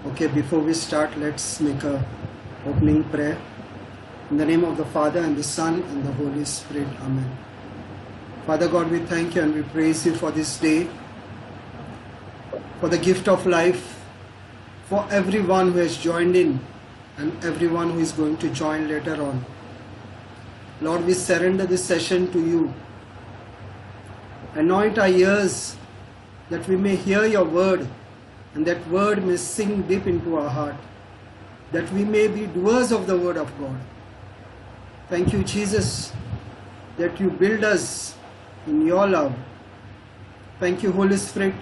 Okay, before we start, let's make a opening prayer. In the name of the Father and the Son and the Holy Spirit. Amen. Father God, we thank you and we praise you for this day, for the gift of life, for everyone who has joined in and everyone who is going to join later on. Lord, we surrender this session to you. Anoint our ears that we may hear your word and that word may sink deep into our heart, that we may be doers of the word of God. Thank you, Jesus, that you build us in your love. Thank you, Holy Spirit,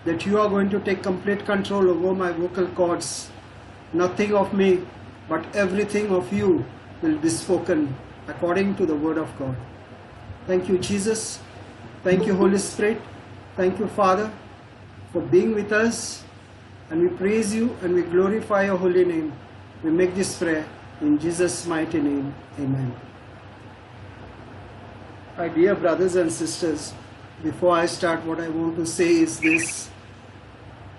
that you are going to take complete control over my vocal cords. Nothing of me, but everything of you will be spoken according to the word of God. Thank you, Jesus. Thank you, Holy Spirit. Thank you, Father, for being with us. And we praise you and we glorify your holy name. We make this prayer in Jesus' mighty name. Amen. My dear brothers and sisters, before I start, what I want to say is this.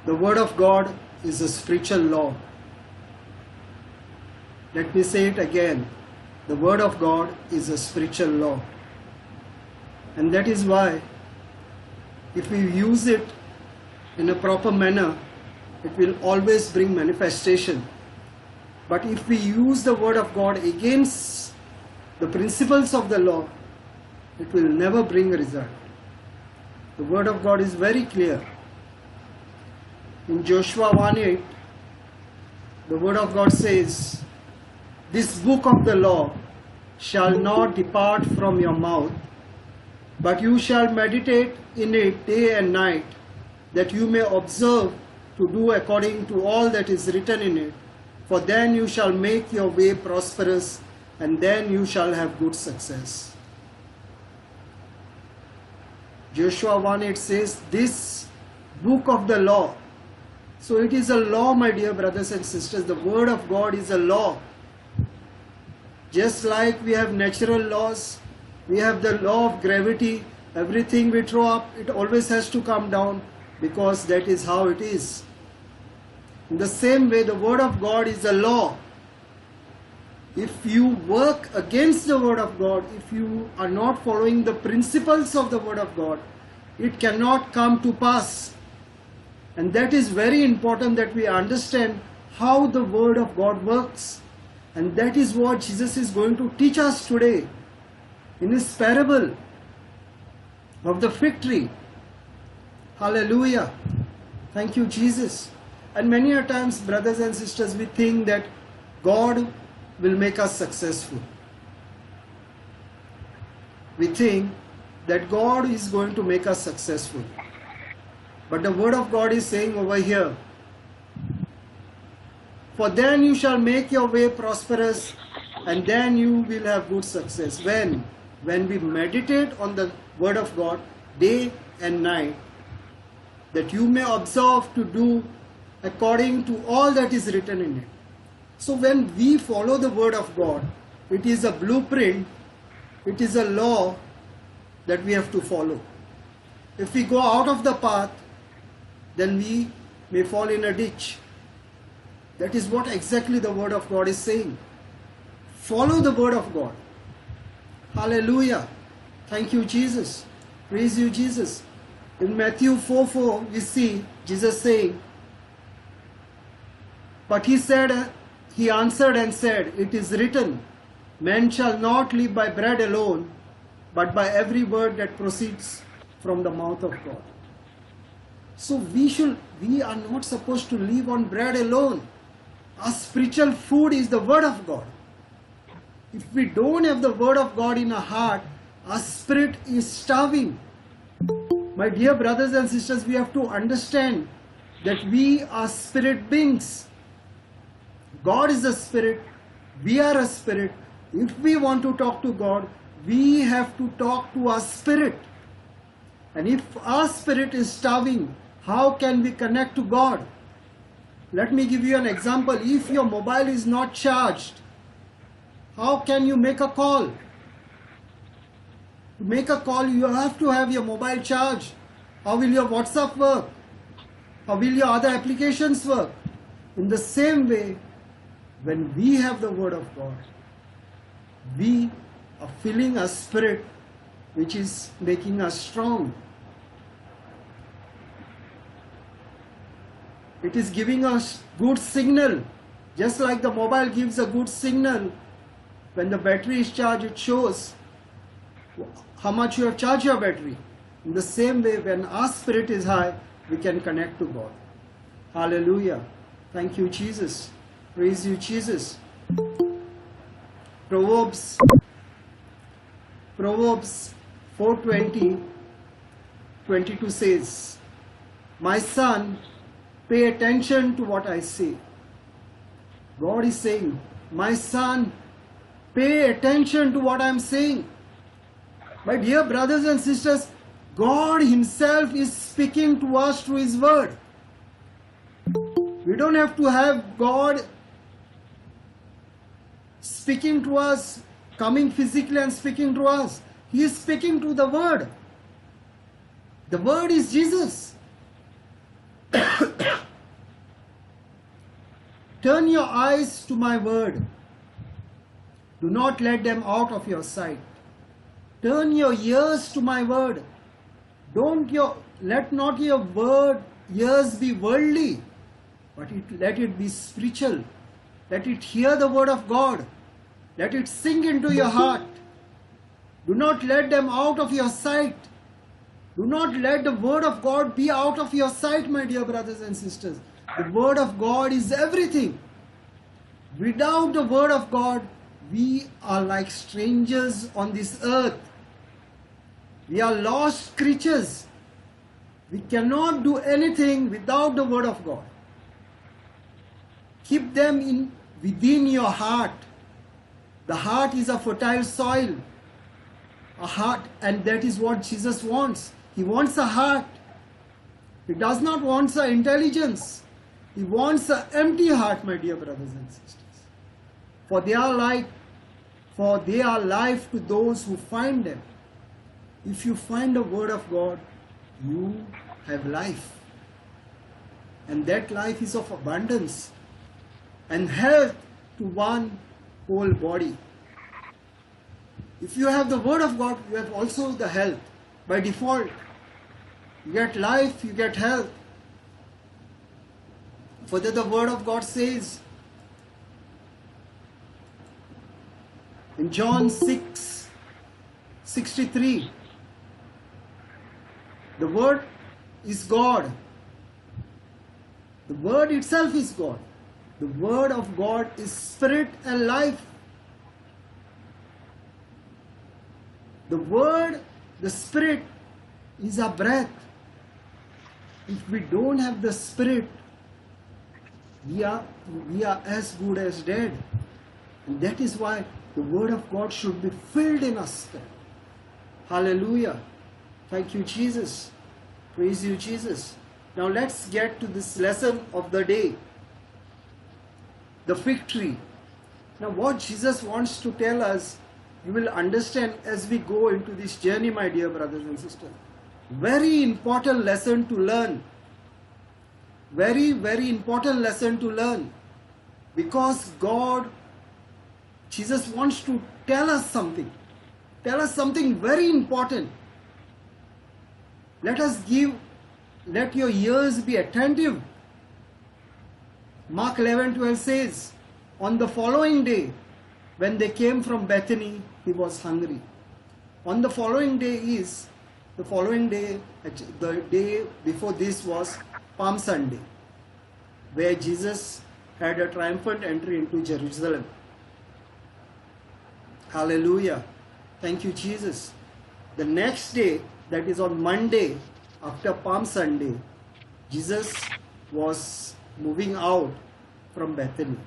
The word of God is a spiritual law. Let me say it again. The word of God is a spiritual law. And that is why, if we use it in a proper manner, it will always bring manifestation. But if we use the word of God against the principles of the law, it will never bring a result. The word of God is very clear. In Joshua 1:8, the word of God says, "This book of the law shall not depart from your mouth, but you shall meditate in it day and night, that you may observe to do according to all that is written in it. For then you shall make your way prosperous, and then you shall have good success." Joshua 1:8 says, "This book of the law." So it is a law, my dear brothers and sisters. The word of God is a law. Just like we have natural laws, we have the law of gravity. Everything we throw up, it always has to come down, because that is how it is. In the same way, the word of God is a law. If you work against the word of God, if you are not following the principles of the word of God, it cannot come to pass. And that is very important, that we understand how the word of God works. And that is what Jesus is going to teach us today in his parable of the fig tree. Hallelujah. Thank you, Jesus. And many a times, brothers and sisters, we think that God will make us successful. We think that God is going to make us successful. But the word of God is saying over here, "For then you shall make your way prosperous, and then you will have good success." When we meditate on the word of God day and night, that you may observe to do according to all that is written in it. So when we follow the word of God, it is a blueprint, it is a law that we have to follow. If we go out of the path, then we may fall in a ditch. That is what exactly the word of God is saying. Follow the word of God. Hallelujah. Thank you, Jesus. Praise you, Jesus. In Matthew 4:4, we see Jesus saying, "But he answered and said, it is written, man shall not live by bread alone, but by every word that proceeds from the mouth of God." So we are not supposed to live on bread alone. Our spiritual food is the word of God. If we don't have the word of God in our heart, our spirit is starving. My dear brothers and sisters, we have to understand that we are spirit beings. God is a spirit. We are a spirit. If we want to talk to God, we have to talk to our spirit. And if our spirit is starving, how can we connect to God? Let me give you an example. If your mobile is not charged, how can you make a call? To make a call, you have to have your mobile charged. How will your WhatsApp work? How will your other applications work? In the same way, when we have the Word of God, we are filling a spirit which is making us strong. It is giving us good signal, just like the mobile gives a good signal. When the battery is charged, it shows how much you have charged your battery. In the same way, when our spirit is high, we can connect to God. Hallelujah. Thank you, Jesus. Praise you, Jesus. Proverbs 4:22 says, "My son, pay attention to what I say." God is saying, my son, pay attention to what I am saying. My dear brothers and sisters, God Himself is speaking to us through His Word. We don't have to have God speaking to us, coming physically and speaking to us. He is speaking to the Word. The Word is Jesus. Turn your eyes to my Word. Do not let them out of your sight. Turn your ears to my Word. Let not your ears be worldly, but let it be spiritual. Let it hear the Word of God. Let it sink into your heart. Do not let them out of your sight. Do not let the Word of God be out of your sight, my dear brothers and sisters. The Word of God is everything. Without the Word of God, we are like strangers on this earth. We are lost creatures. We cannot do anything without the Word of God. Keep them within your heart. The heart is a fertile soil. A heart, and that is what Jesus wants. He wants a heart. He does not want an intelligence. He wants an empty heart, my dear brothers and sisters. For they are life to those who find them. If you find the Word of God, you have life. And that life is of abundance and health to one whole body. If you have the Word of God, you have also the health. By default, you get life, you get health. For that the Word of God says in John 6:63, the Word is God. The Word itself is God. The Word of God is spirit and life. The Word, the Spirit, is a breath. If we don't have the Spirit, we are as good as dead. And that is why the Word of God should be filled in us. Hallelujah. Thank you, Jesus. Praise you, Jesus. Now let's get to this lesson of the day. The fig tree. Now what Jesus wants to tell us, you will understand as we go into this journey, my dear brothers and sisters. Very important lesson to learn. Very, very important lesson to learn. Because Jesus wants to tell us something. Tell us something very important. Let your ears be attentive. Mark 11:12 says, on the following day, when they came from Bethany, he was hungry. On the following day, the day before this was Palm Sunday, where Jesus had a triumphant entry into Jerusalem. Hallelujah. Thank you, Jesus. The next day, that is on Monday, after Palm Sunday, Jesus was moving out from Bethany.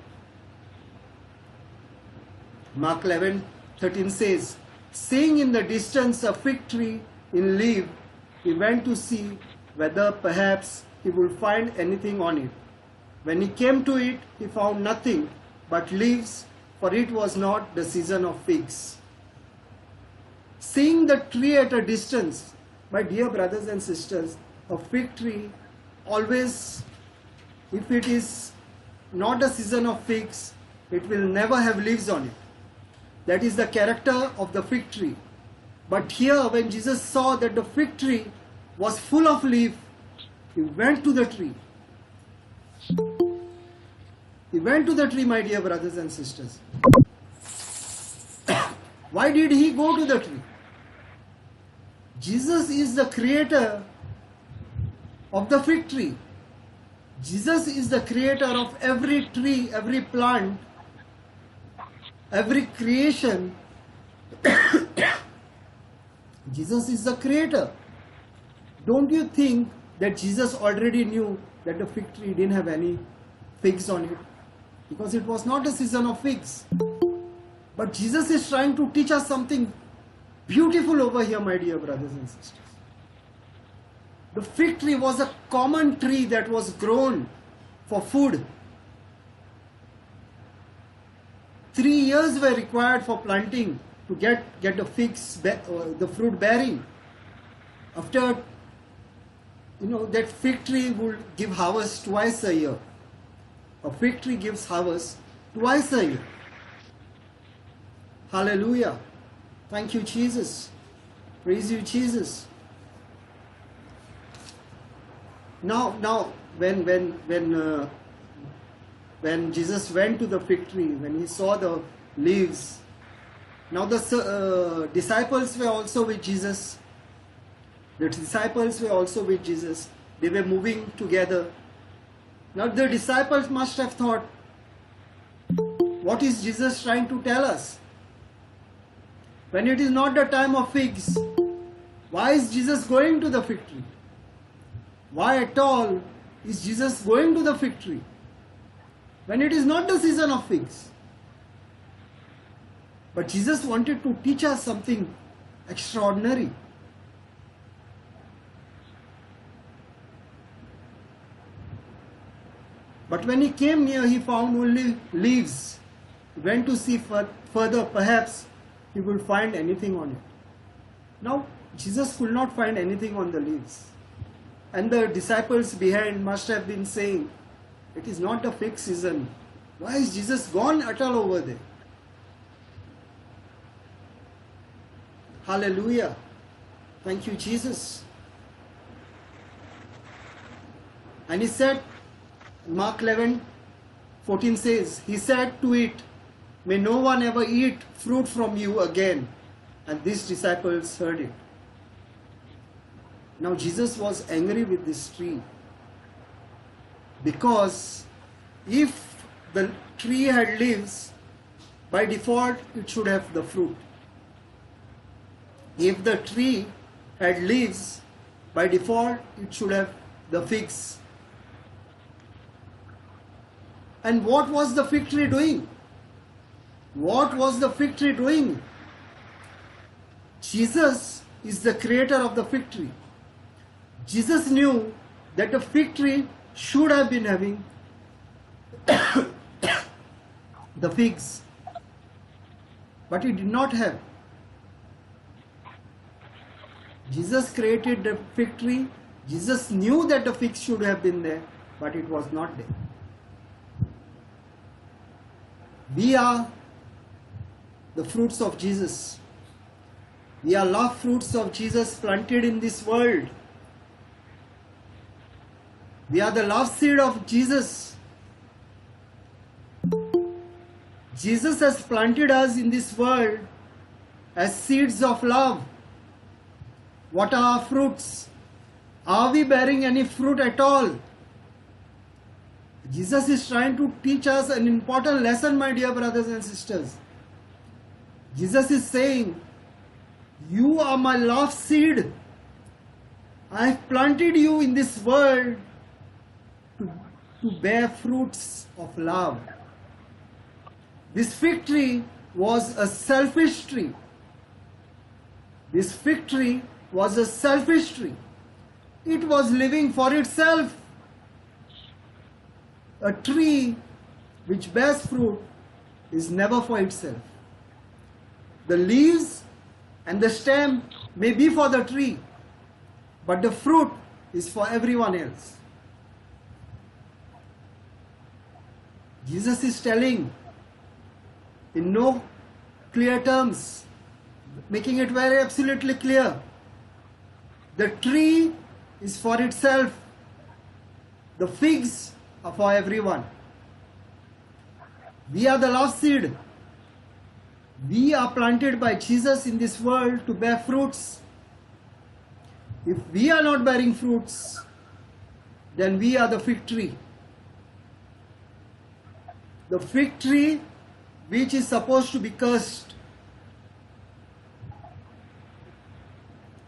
Mark 11:13 says, seeing in the distance a fig tree in leaf, he went to see whether perhaps he would find anything on it. When he came to it, he found nothing but leaves, for it was not the season of figs. Seeing the tree at a distance, my dear brothers and sisters, a fig tree always, if it is not the season of figs, it will never have leaves on it. That is the character of the fig tree. But here, when Jesus saw that the fig tree was full of leaf, he went to the tree. He went to the tree, my dear brothers and sisters. Why did he go to the tree? Jesus is the creator of the fig tree. Jesus is the creator of every tree, every plant, every creation. Jesus is the creator. Don't you think that Jesus already knew that the fig tree didn't have any figs on it? Because it was not a season of figs. But Jesus is trying to teach us something beautiful over here, my dear brothers and sisters. The fig tree was a common tree that was grown for food. 3 years were required for planting to get the figs, the fruit bearing. After, that fig tree would give harvest twice a year. A fig tree gives harvest twice a year. Hallelujah. Thank you, Jesus. Praise you, Jesus. Now, when Jesus went to the fig tree, when he saw the leaves, now the disciples were also with Jesus. The disciples were also with Jesus. They were moving together. Now the disciples must have thought, what is Jesus trying to tell us? When it is not the time of figs, why is Jesus going to the fig tree? Why at all is Jesus going to the fig tree when it is not the season of figs? But Jesus wanted to teach us something extraordinary. But when he came near, he found only leaves. He went to see further, perhaps he would find anything on it. Now, Jesus could not find anything on the leaves. And the disciples behind must have been saying, it is not the fig season. Why is Jesus gone at all over there? Hallelujah. Thank you, Jesus. And he said, Mark 11:14 says, he said to it, may no one ever eat fruit from you again. And these disciples heard it. Now Jesus was angry with this tree, because if the tree had leaves, by default it should have the fruit. If the tree had leaves, by default it should have the figs. And what was the fig tree doing? What was the fig tree doing? Jesus is the creator of the fig tree. Jesus knew that the fig tree should have been having the figs, but it did not have. Jesus created the fig tree. Jesus knew that the figs should have been there, but it was not there. We are the fruits of Jesus. We are love fruits of Jesus planted in this world. We are the love seed of Jesus. Jesus has planted us in this world as seeds of love. What are our fruits? Are we bearing any fruit at all? Jesus is trying to teach us an important lesson, my dear brothers and sisters. Jesus is saying, you are my love seed. I have planted you in this world to bear fruits of love. This fig tree was a selfish tree. This fig tree was a selfish tree. It was living for itself. A tree which bears fruit is never for itself. The leaves and the stem may be for the tree, but the fruit is for everyone else. Jesus is telling in no clear terms, making it very absolutely clear. The tree is for itself. The figs are for everyone. We are the love seed. We are planted by Jesus in this world to bear fruits. If we are not bearing fruits, then we are the fig tree. The fig tree which is supposed to be cursed.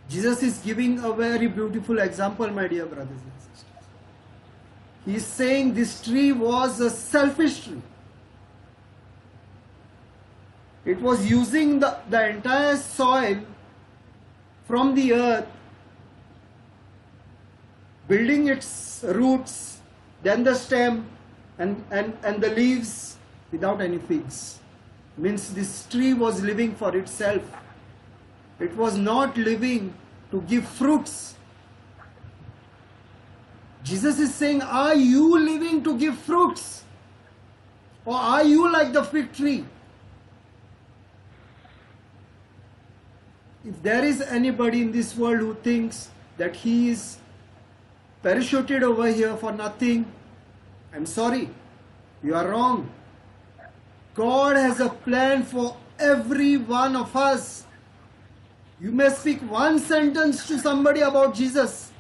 Jesus is giving a very beautiful example, my dear brothers and sisters. He is saying this tree was a selfish tree. It was using the entire soil from the earth, building its roots, then the stem and the leaves without any figs. Means this tree was living for itself. It was not living to give fruits. Jesus is saying, are you living to give fruits? Or are you like the fig tree? If there is anybody in this world who thinks that he is parachuted over here for nothing, I'm sorry, you are wrong. God has a plan for every one of us. You may speak one sentence to somebody about Jesus.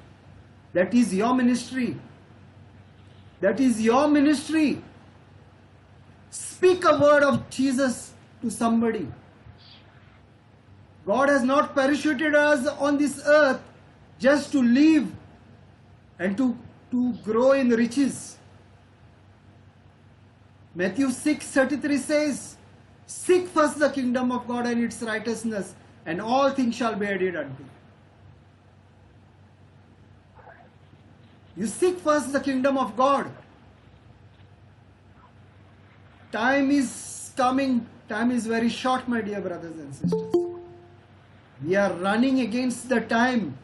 That is your ministry. That is your ministry. Speak a word of Jesus to somebody. God has not parachuted us on this earth just to live and to grow in riches. Matthew 6:33 says, seek first the kingdom of God and its righteousness, and all things shall be added unto you. You seek first the kingdom of God. Time is coming. Time is very short, my dear brothers and sisters. We are running against the time.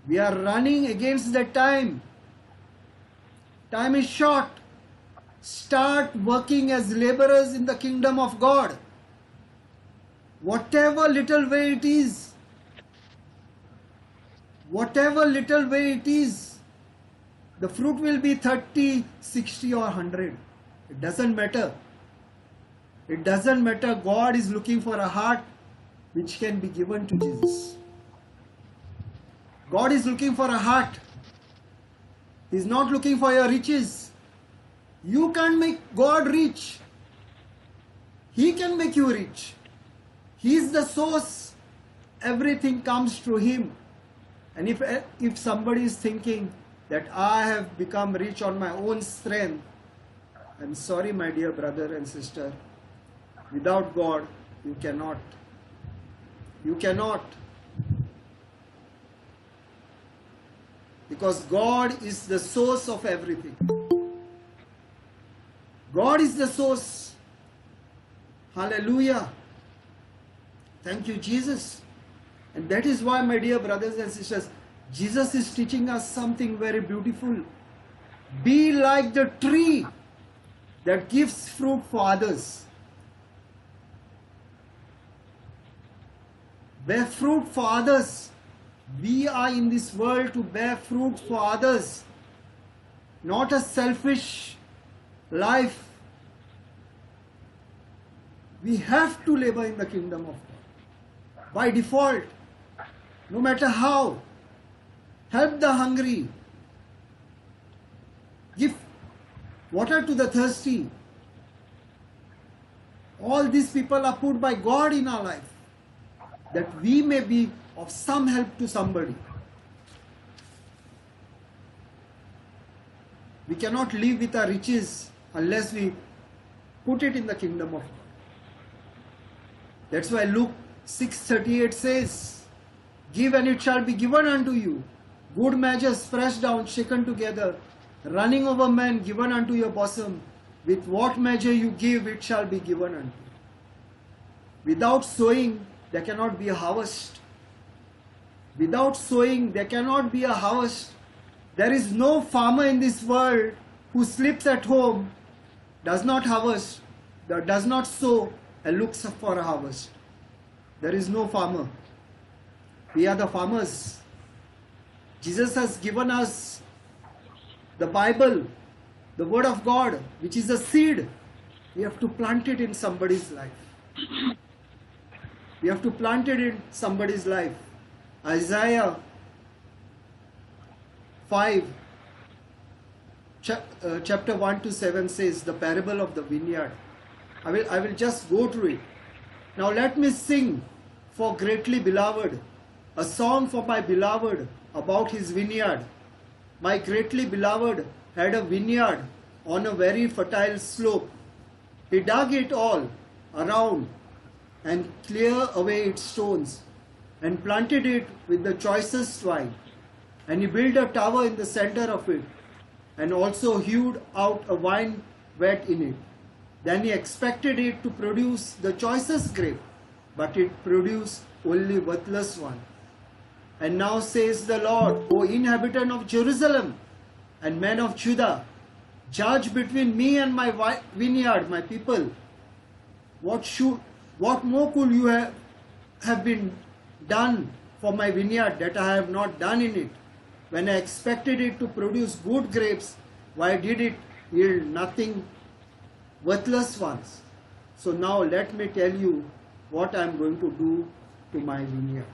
We are running against the time. Time is short. Start working as laborers in the kingdom of God. Whatever little way it is. Whatever little way it is. The fruit will be 30, 60 or 100. It doesn't matter. It doesn't matter. God is looking for a heart which can be given to Jesus. God is looking for a heart. He is not looking for your riches. You can't make God rich. He can make you rich. He is the source. Everything comes through Him. And if somebody is thinking that I have become rich on my own strength, I'm sorry, my dear brother and sister. Without God, you cannot. You cannot. Because God is the source of everything. God is the source. Hallelujah. Thank you, Jesus. And that is why, my dear brothers and sisters, Jesus is teaching us something very beautiful. Be like the tree that gives fruit for others. Bear fruit for others. We are in this world to bear fruit for others. Not a selfish life. We have to labor in the kingdom of God. By default, no matter how. Help the hungry. Give water to the thirsty. All these people are put by God in our life, that we may be of some help to somebody. We cannot live with our riches unless we put it in the kingdom of God. That's why Luke 6:38 says, give and it shall be given unto you. Good measures pressed down, shaken together, running over men, given unto your bosom. With what measure you give, it shall be given unto you. Without sowing, there cannot be a harvest. Without sowing, there cannot be a harvest. There is no farmer in this world who sleeps at home does not harvest, that does not sow and looks for a harvest. There is no farmer. We are the farmers. Jesus has given us the Bible, the Word of God, which is a seed. We have to plant it in somebody's life. We have to plant it in somebody's life. Isaiah 5, chapter 1 to 7 says the parable of the vineyard. I will just go through it. Now let me sing for greatly beloved, a song for my beloved about his vineyard. My greatly beloved had a vineyard on a very fertile slope. He dug it all around and cleared away its stones and planted it with the choicest vine. And he built a tower in the center of it and also hewed out a vine vat in it. Then he expected it to produce the choicest grape, but it produced only worthless one. And now says the Lord, O inhabitant of Jerusalem and men of Judah, judge between me and my vineyard, my people. What more could you have been done for my vineyard that I have not done in it? When I expected it to produce good grapes, why did it yield nothing? Worthless ones. So now let me tell you what I am going to do to my vineyard.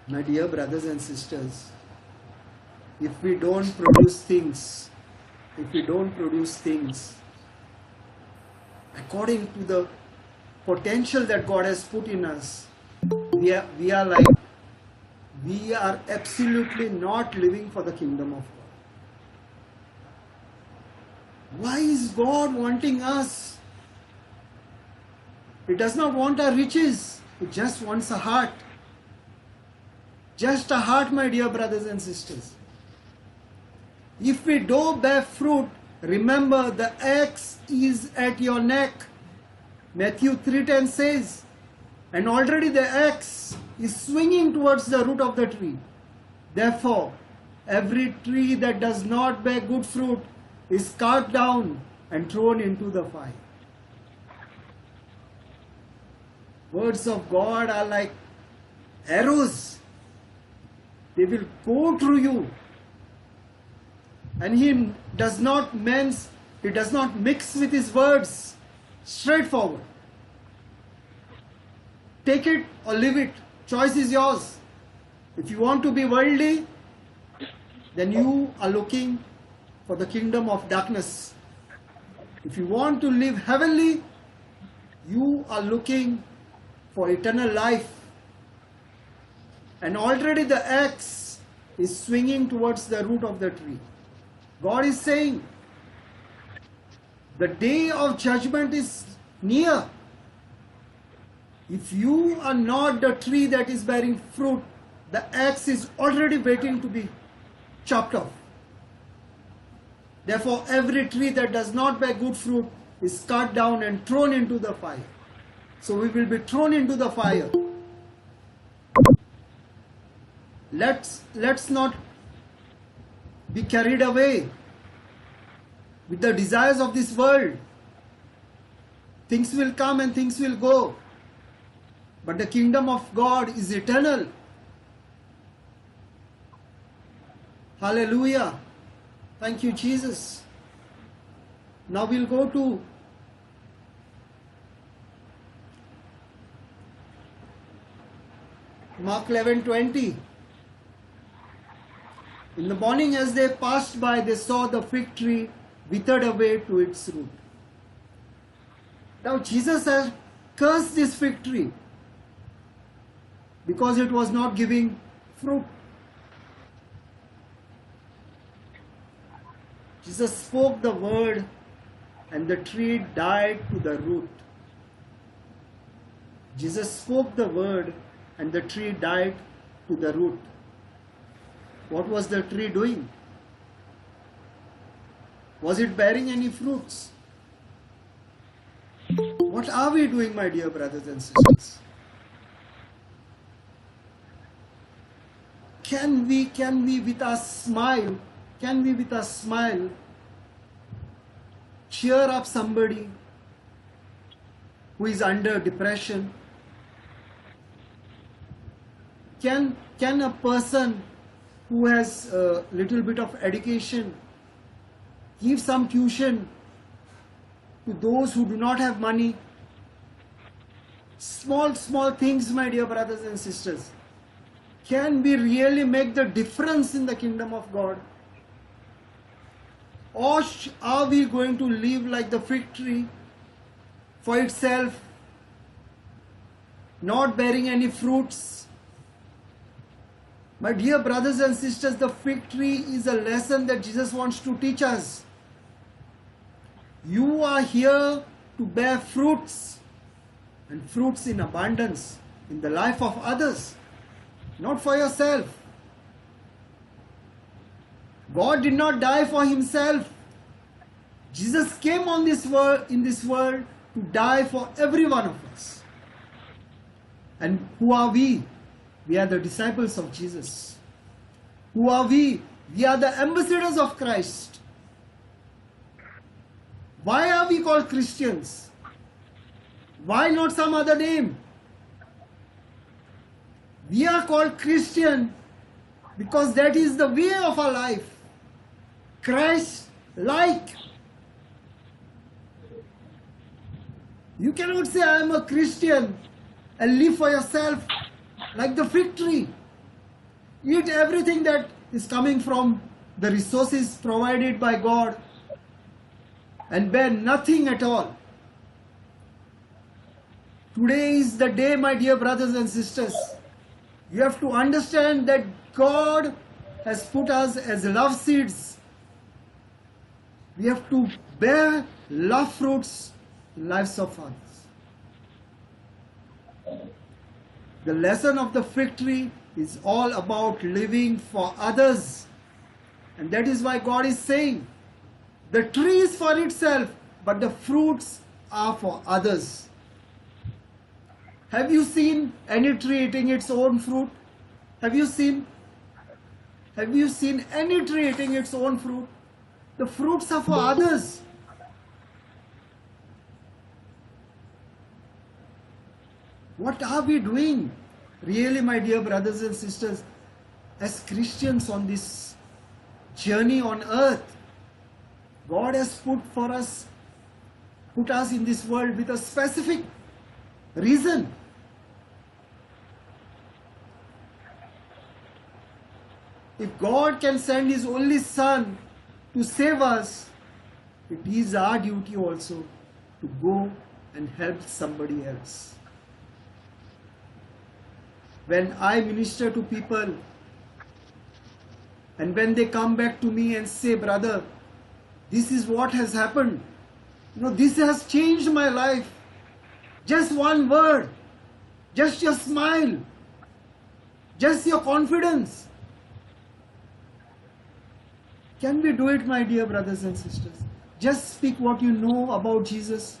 My dear brothers and sisters, if we don't produce things according to the potential that God has put in us, we are absolutely not living for the kingdom of God. Why is God wanting us? He does not want our riches. He just wants a heart. Just a heart, my dear brothers and sisters. If we don't bear fruit, remember the axe is at your neck. Matthew 3:10 says, and already the axe is swinging towards the root of the tree. Therefore, every tree that does not bear good fruit is cut down and thrown into the fire. Words of God are like arrows. They will go through you. And he does not mix with his words. Straightforward. Take it or leave it. Choice is yours. If you want to be worldly, then you are looking for the kingdom of darkness. If you want to live heavenly, you are looking for eternal life. And already the axe is swinging towards the root of the tree. God is saying, the day of judgment is near. If you are not the tree that is bearing fruit, the axe is already waiting to be chopped off. Therefore, every tree that does not bear good fruit is cut down and thrown into the fire. So we will be thrown into the fire. Let's not be carried away with the desires of this world. Things will come and things will go. But the kingdom of God is eternal. Hallelujah. Thank you, Jesus. Now we'll go to Mark 11:20. In the morning as they passed by, they saw the fig tree withered away to its root. Now Jesus has cursed this fig tree because it was not giving fruit. Jesus spoke the word and the tree died to the root. Jesus spoke the word and the tree died to the root. What was the tree doing? Was it bearing any fruits? What are we doing, my dear brothers and sisters? Can we with a smile cheer up somebody who is under depression? Can a person who has a little bit of education give some tuition to those who do not have money? Small things, my dear brothers and sisters. Can we really make the difference in the kingdom of God? Or are we going to live like the fig tree for itself, not bearing any fruits? My dear brothers and sisters, the fig tree is a lesson that Jesus wants to teach us. You are here to bear fruits, and fruits in abundance in the life of others, not for yourself. God did not die for himself. Jesus came on this world, in this world, to die for every one of us. And who are we? We are the disciples of Jesus. Who are we? We are the ambassadors of Christ. Why are we called Christians? Why not some other name? We are called Christian because that is the way of our life. Christ-like. You cannot say, I am a Christian and live for yourself like the fig tree. Eat everything that is coming from the resources provided by God and bear nothing at all. Today is the day, my dear brothers and sisters. You have to understand that God has put us as love seeds. We have to bear love fruits in lives of others. The lesson of the fig tree is all about living for others. And that is why God is saying, the tree is for itself, but the fruits are for others. Have you seen any tree eating its own fruit? Have you seen any tree eating its own fruit? The fruits are for others. What are we doing? Really, my dear brothers and sisters, as Christians on this journey on earth, God has put us in this world with a specific reason. If God can send His only Son to save us, it is our duty also to go and help somebody else. When I minister to people and when they come back to me and say, brother, this is what has happened. This has changed my life. Just one word, just your smile, just your confidence. Can we do it, my dear brothers and sisters? Just speak what you know about Jesus.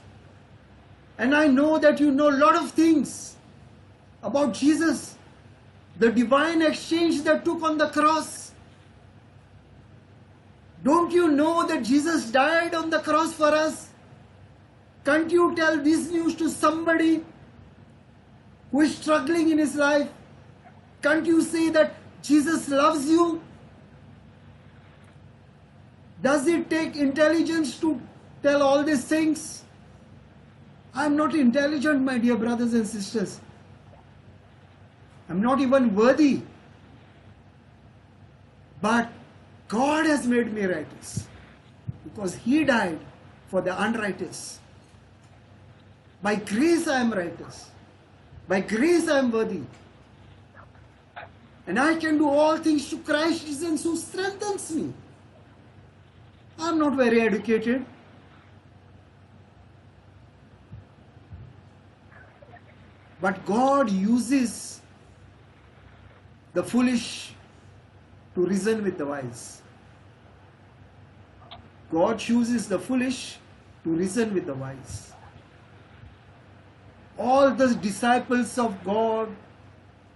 And I know that you know a lot of things about Jesus. The divine exchange that took on the cross. Don't you know that Jesus died on the cross for us? Can't you tell this news to somebody who is struggling in his life? Can't you say that Jesus loves you? Does it take intelligence to tell all these things? I am not intelligent, my dear brothers and sisters. I am not even worthy. But God has made me righteous because He died for the unrighteous. By grace I am righteous. By grace I am worthy. And I can do all things through Christ Jesus who strengthens me. I am not very educated. But God uses the foolish to reason with the wise. God chooses the foolish to reason with the wise. All the disciples of God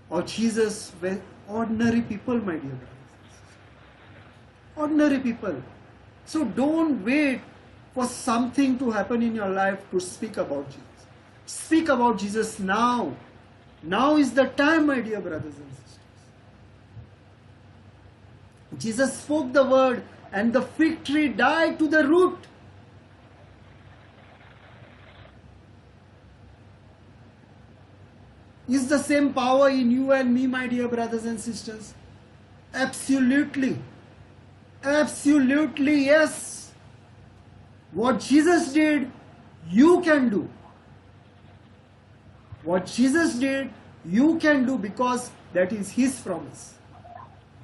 or Jesus were ordinary people, my dear brothers. Ordinary people. So don't wait for something to happen in your life to speak about Jesus. Speak about Jesus now. Now is the time, my dear brothers and sisters. Jesus spoke the word and the fig tree died to the root. Is the same power in you and me, my dear brothers and sisters? Absolutely. Absolutely, yes. What Jesus did, you can do. What Jesus did, you can do, because that is His promise.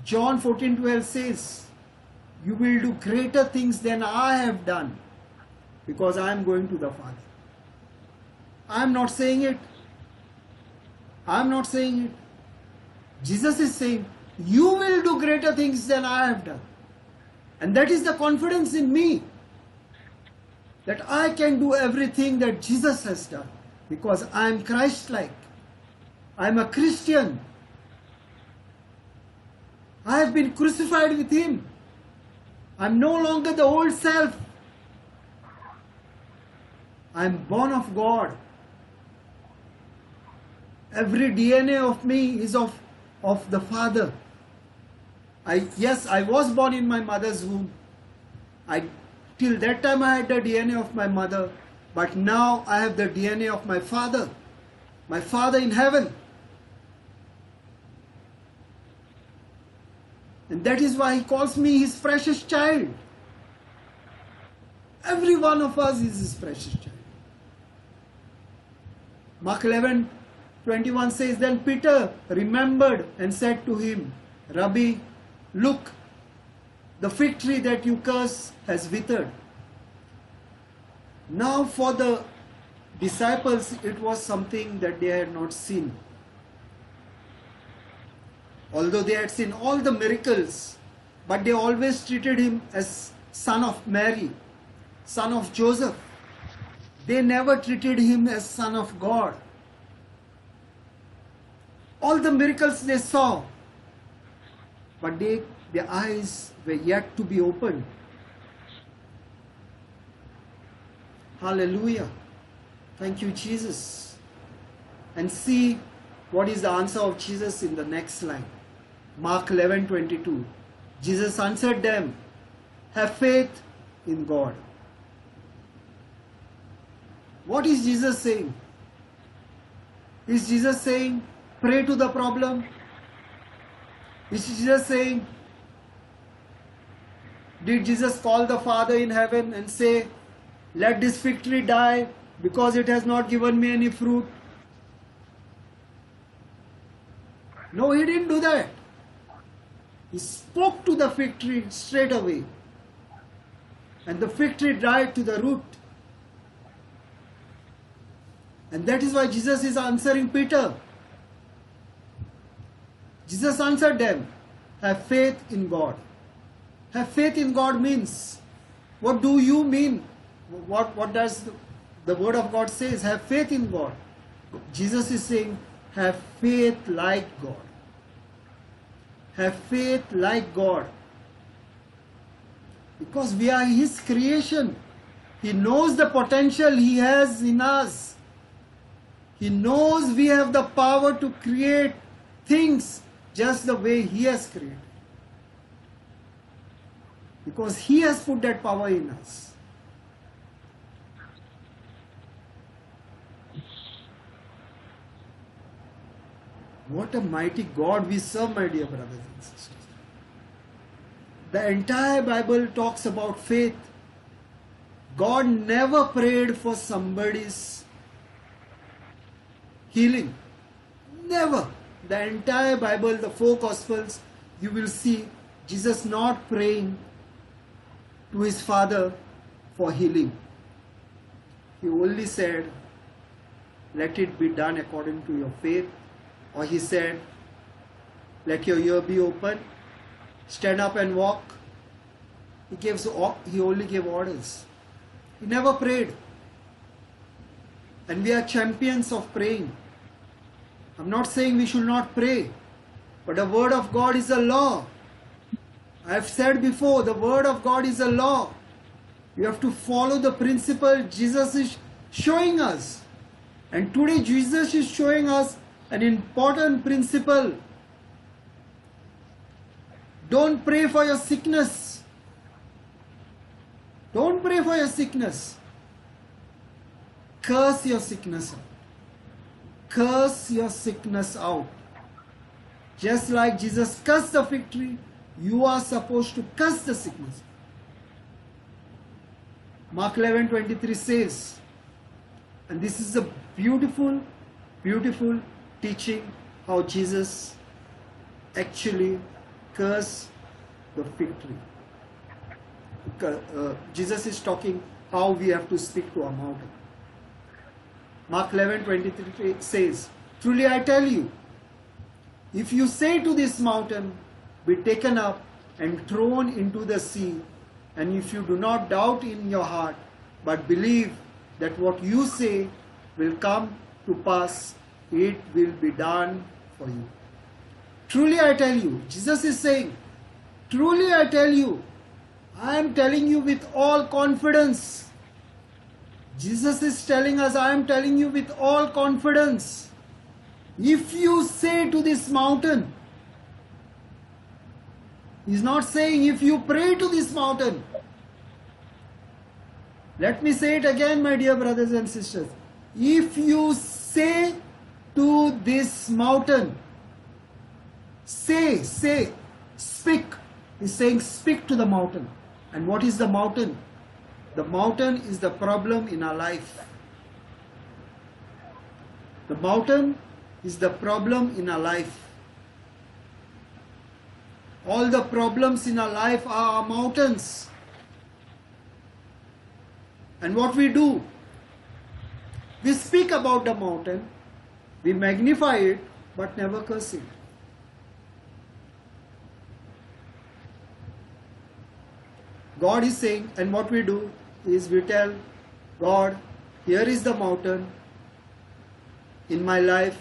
John 14:12 says, you will do greater things than I have done, because I am going to the Father. I am not saying it. I am not saying it. Jesus is saying, you will do greater things than I have done. And that is the confidence in me, that I can do everything that Jesus has done, because I am Christ-like. I am a Christian. I have been crucified with Him. I am no longer the old self. I am born of God. Every DNA of me is of the Father. Yes, I was born in my mother's womb. Till that time I had the DNA of my mother, but now I have the DNA of my Father in heaven. And that is why He calls me His precious child. Every one of us is His precious child. Mark 11:21 says, then Peter remembered and said to Him, Rabbi, look, the fig tree that you curse has withered. Now for the disciples, it was something that they had not seen. Although they had seen all the miracles, but they always treated Him as son of Mary, son of Joseph. They never treated Him as son of God. All the miracles they saw, but their eyes were yet to be opened. Hallelujah. Thank you, Jesus. And see what is the answer of Jesus in the next line. Mark 11:22. Jesus answered them, have faith in God. What is Jesus saying? Is Jesus saying, pray to the problem? Is Jesus saying, did Jesus call the Father in heaven and say, let this fig tree die because it has not given me any fruit? No, He didn't do that. He spoke to the fig tree straight away. And the fig tree died to the root. And that is why Jesus is answering Peter. Jesus answered them, have faith in God. Have faith in God means, what do you mean? What does the word of God says? Have faith in God. Jesus is saying, have faith like God. Have faith like God. Because we are His creation. He knows the potential He has in us. He knows we have the power to create things just the way He has created. Because He has put that power in us. What a mighty God we serve, my dear brothers and sisters. The entire Bible talks about faith. God never prayed for somebody's healing. Never. The entire Bible, the 4 Gospels, you will see Jesus not praying to His Father for healing. He only said, let it be done according to your faith. Or He said, let your ear be open, stand up and walk. He only gave orders. He never prayed. And we are champions of praying. I'm not saying we should not pray, but the word of God is a law. I have said before, the word of God is a law. You have to follow the principle Jesus is showing us. And today Jesus is showing us an important principle. Don't pray for your sickness. Don't pray for your sickness. Curse your sickness out. Curse your sickness out. Just like Jesus cursed the fig tree, you are supposed to curse the sickness. Mark 11:23 says, and this is a beautiful, beautiful teaching how Jesus actually cursed the fig tree. Jesus is talking how we have to speak to our mountain. Mark 11:23 says, truly I tell you, if you say to this mountain, be taken up and thrown into the sea, and if you do not doubt in your heart, but believe that what you say will come to pass, it will be done for you. Truly I tell you, Jesus is saying, truly I tell you, I am telling you with all confidence. Jesus is telling us, I am telling you with all confidence. If you say to this mountain, He's not saying if you pray to this mountain. Let me say it again, my dear brothers and sisters. If you say to this mountain, say, speak. He's saying speak to the mountain. And what is the mountain? The mountain is the problem in our life. The mountain is the problem in our life. All the problems in our life are our mountains. And what we do? We speak about the mountain, we magnify it, but never curse it. God is saying, and what we do is we tell God, here is the mountain in my life,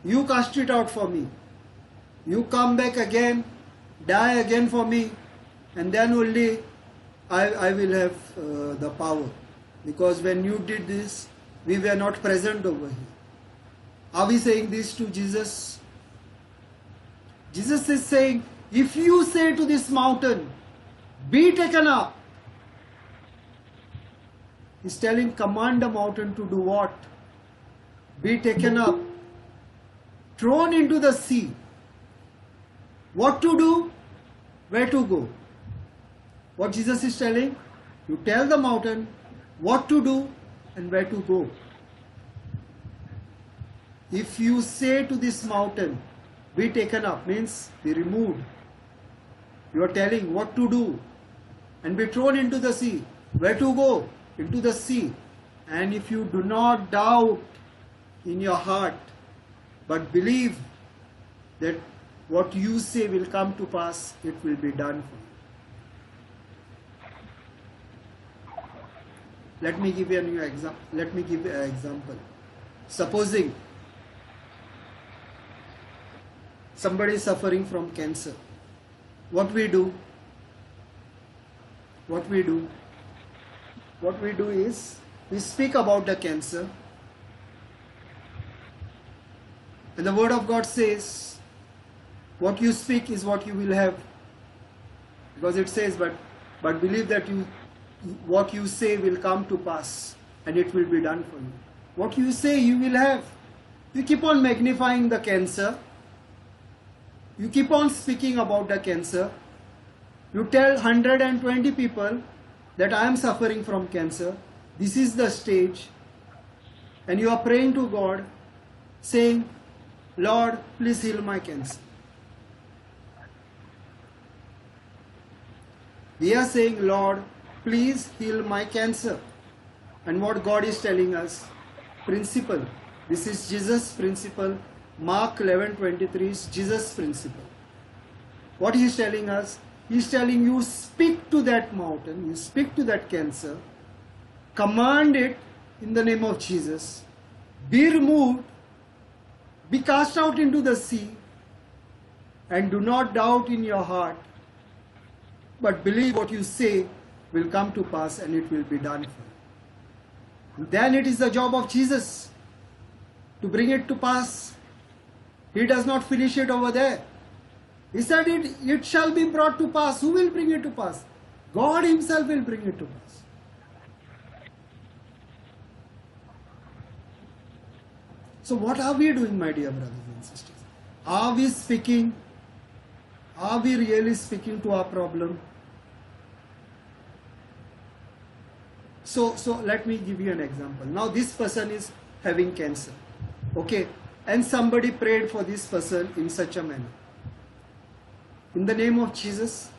you cast it out for me. You come back again, die again for me, and then only I will have the power. Because when you did this, we were not present over here. Are we saying this to Jesus? Jesus is saying, if you say to this mountain, be taken up. He's telling, command the mountain to do what? Be taken up, thrown into the sea. What to do? Where to go? What Jesus is telling? You tell the mountain what to do and where to go. If you say to this mountain, be taken up, means be removed. You are telling what to do and be thrown into the sea. Where to go? Into the sea. And if you do not doubt in your heart, but believe that what you say will come to pass, it will be done for you. Let me give you an example. Supposing somebody is suffering from cancer. What we do? What we do is we speak about the cancer. And the word of God says, what you speak is what you will have. Because it says, but believe that what you say will come to pass and it will be done for you. What you say you will have. You keep on magnifying the cancer. You keep on speaking about the cancer. You tell 120 people that I am suffering from cancer. This is the stage. And you are praying to God saying, Lord, please heal my cancer. We are saying, Lord, please heal my cancer. And what God is telling us, principle. This is Jesus' principle. Mark 11:23 is Jesus' principle. What he is telling us, he is telling you, speak to that mountain, you speak to that cancer, command it in the name of Jesus, be removed, be cast out into the sea, and do not doubt in your heart, but believe what you say will come to pass and it will be done for you. Then it is the job of Jesus to bring it to pass. He does not finish it over there. He said it shall be brought to pass. Who will bring it to pass? God himself will bring it to pass. So what are we doing, my dear brothers and sisters? Are we speaking? Are we really speaking to our problem? So let me give you an example. Now this person is having cancer. Okay. And somebody prayed for this person in such a manner. In the name of Jesus,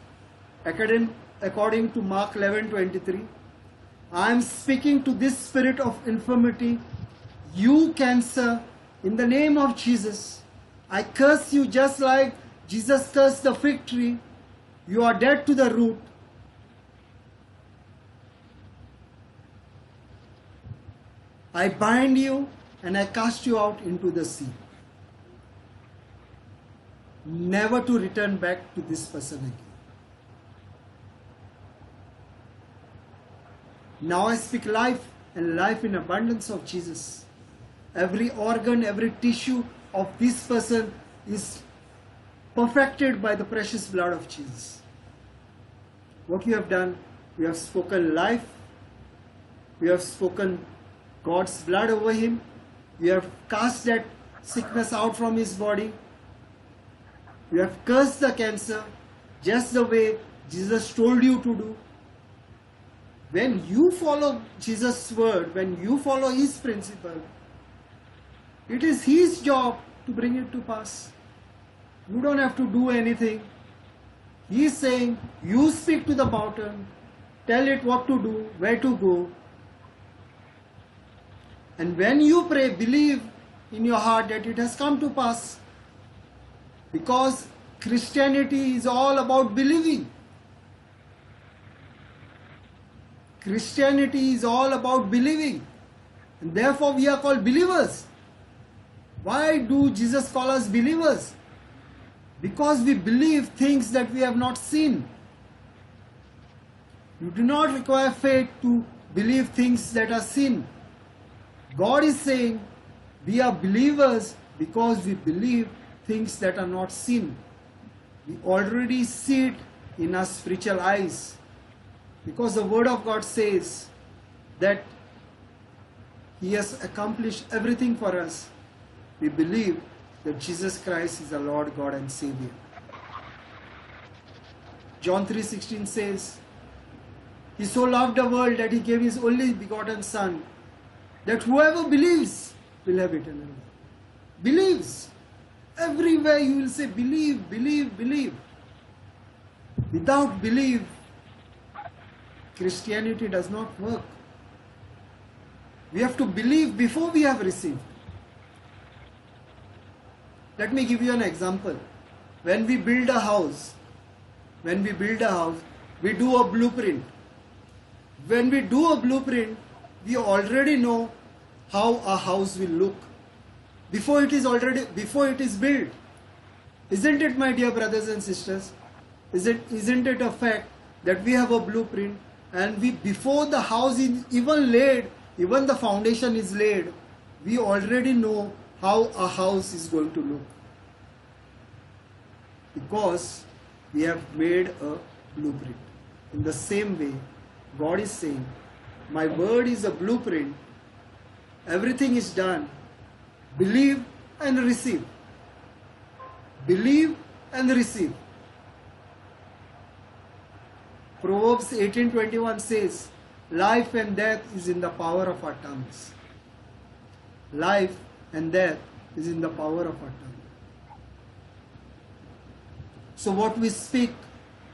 according to Mark 11:23, I am speaking to this spirit of infirmity. You cancer, in the name of Jesus, I curse you just like Jesus cursed the fig tree. You are dead to the root. I bind you and I cast you out into the sea. Never to return back to this person again. Now I speak life and life in abundance of Jesus. Every organ, every tissue of this person is perfected by the precious blood of Jesus. What you have done, we have spoken life, we have spoken God's blood over him, we have cast that sickness out from his body, we have cursed the cancer just the way Jesus told you to do. When you follow Jesus' word, when you follow his principle, it is his job to bring it to pass. You don't have to do anything. He is saying, you speak to the mountain, tell it what to do, where to go. And when you pray, believe in your heart that it has come to pass. Because Christianity is all about believing. Christianity is all about believing. And therefore we are called believers. Why do Jesus call us believers? Because we believe things that we have not seen. You do not require faith to believe things that are seen. God is saying we are believers because we believe things that are not seen. We already see it in our spiritual eyes. Because the word of God says that he has accomplished everything for us. We believe that Jesus Christ is the Lord God and Savior. John 3:16 says, he so loved the world that he gave his only begotten Son, that whoever believes will have eternal life. Believes. Everywhere you will say believe, believe, believe. Without belief, Christianity does not work. We have to believe before we have received. Let me give you an example. When we build a house, we do a blueprint. When we do a blueprint, we already know how a house will look before it is built. Isn't it, my dear brothers and sisters? Isn't it a fact that we have a blueprint, and before the house is even laid, even the foundation is laid, we already know how a house is going to look, because we have made a blueprint. In the same way, God is saying, my word is a blueprint. Everything is done. Believe and receive. Believe and receive. Proverbs 18:21 says, life and death is in the power of our tongues. Life and death is in the power of our tongue. So what we speak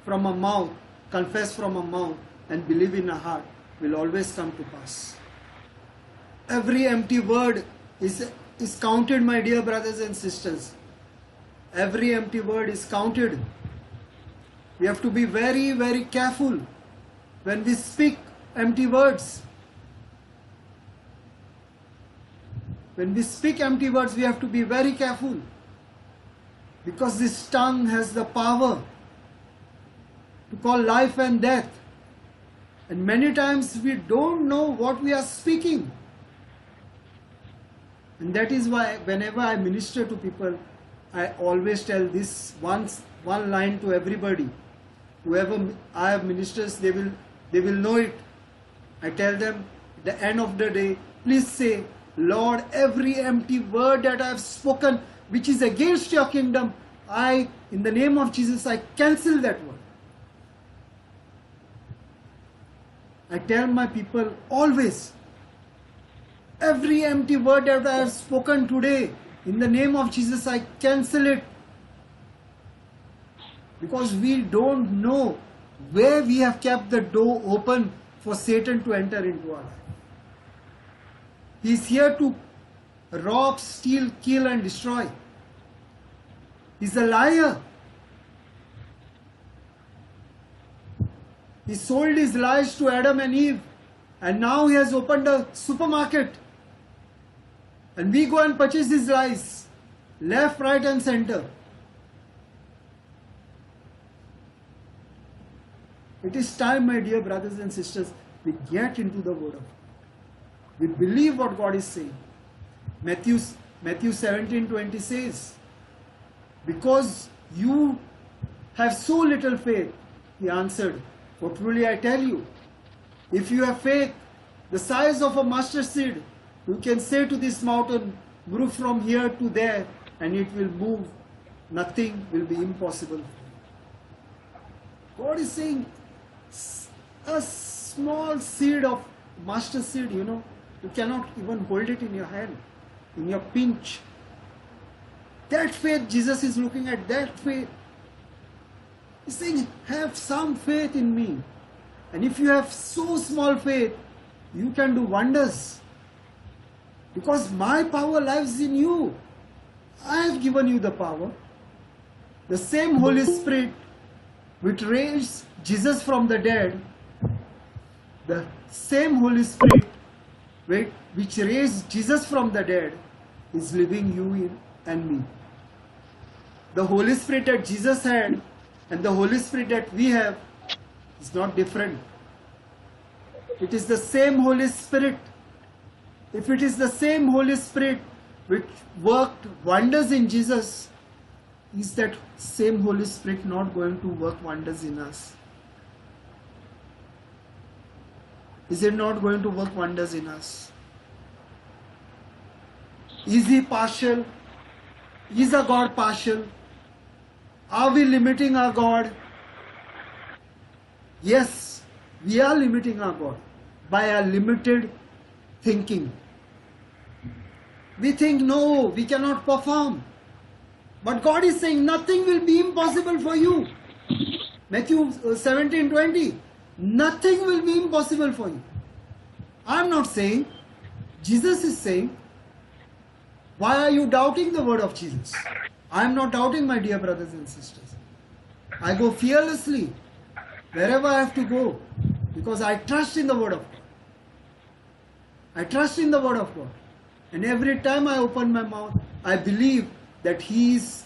from our mouth, confess from our mouth, and believe in our heart will always come to pass. Every empty word is counted, my dear brothers and sisters. Every empty word is counted. We have to be very, very careful when we speak empty words. When we speak empty words, we have to be very careful, because this tongue has the power to call life and death. And many times we don't know what we are speaking. And that is why whenever I minister to people, I always tell this one line to everybody. Whoever I have ministers, they will know it. I tell them at the end of the day, please say, Lord, every empty word that I have spoken which is against your kingdom, in the name of Jesus, I cancel that word. I tell my people always, every empty word that I have spoken today, in the name of Jesus, I cancel it. Because we don't know where we have kept the door open for Satan to enter into our life. He is here to rob, steal, kill and destroy. He's a liar. He sold his lies to Adam and Eve, and now he has opened a supermarket. And we go and purchase these lies, left, right and center. It is time, my dear brothers and sisters, we get into the Word of God. We believe what God is saying. Matthew 17:20 says, because you have so little faith, he answered, for truly I tell you, if you have faith the size of a mustard seed, you can say to this mountain, move from here to there, and it will move. Nothing will be impossible. God is saying, a small seed of mustard seed, you cannot even hold it in your hand, in your pinch. That faith, Jesus is looking at that faith. He's saying, have some faith in me. And if you have so small faith, you can do wonders. Because my power lives in you. I have given you the power. The same Holy Spirit which raised Jesus from the dead, the same Holy Spirit which raised Jesus from the dead is living you in and me. The Holy Spirit that Jesus had and the Holy Spirit that we have is not different. It is the same Holy Spirit. If it is the same Holy Spirit which worked wonders in Jesus, is that same Holy Spirit not going to work wonders in us? Is it not going to work wonders in us? Is He partial? Is our God partial? Are we limiting our God? Yes, we are limiting our God by our limited thinking. We think, no, we cannot perform. But God is saying, nothing will be impossible for you. Matthew 17:20. Nothing will be impossible for you. I am not saying. Jesus is saying. Why are you doubting the word of Jesus? I am not doubting, my dear brothers and sisters. I go fearlessly wherever I have to go because I trust in the word of God. I trust in the word of God. And every time I open my mouth, I believe that He is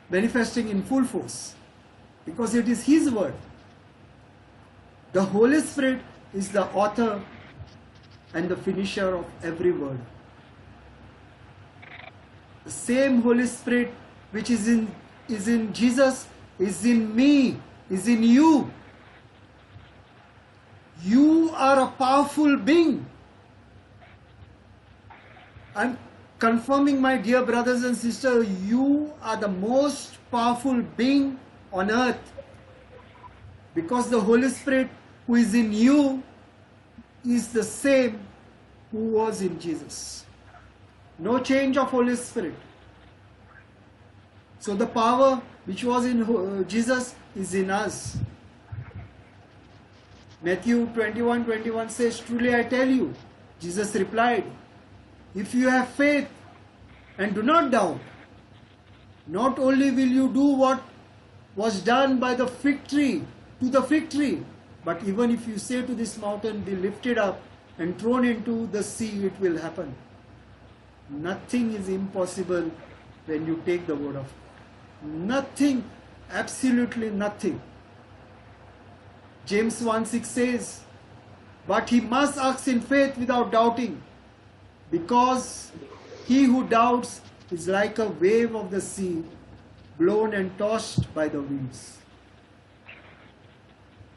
manifesting in full force because it is His word. The Holy Spirit is the author and the finisher of every word. The same Holy Spirit which is in Jesus, is in me, is in you. You are a powerful being. I'm confirming, my dear brothers and sisters, you are the most powerful being on earth because the Holy Spirit who is in you is the same who was in Jesus. No change of Holy Spirit. So the power which was in Jesus is in us. Matthew 21:21 says, truly I tell you, Jesus replied, if you have faith and do not doubt, not only will you do what was done by the fig tree to the fig tree, but even if you say to this mountain, be lifted up and thrown into the sea, it will happen. Nothing is impossible when you take the word of God. Nothing, absolutely nothing. James 1:6 says, but he must ask in faith without doubting, because he who doubts is like a wave of the sea, blown and tossed by the winds.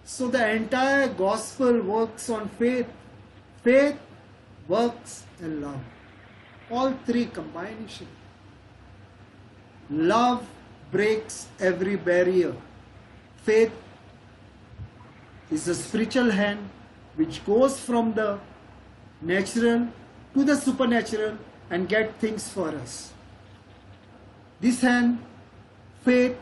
So the entire gospel works on faith, faith, works and love. All three combination. Love breaks every barrier. Faith is a spiritual hand which goes from the natural to the supernatural and get things for us. This hand, faith,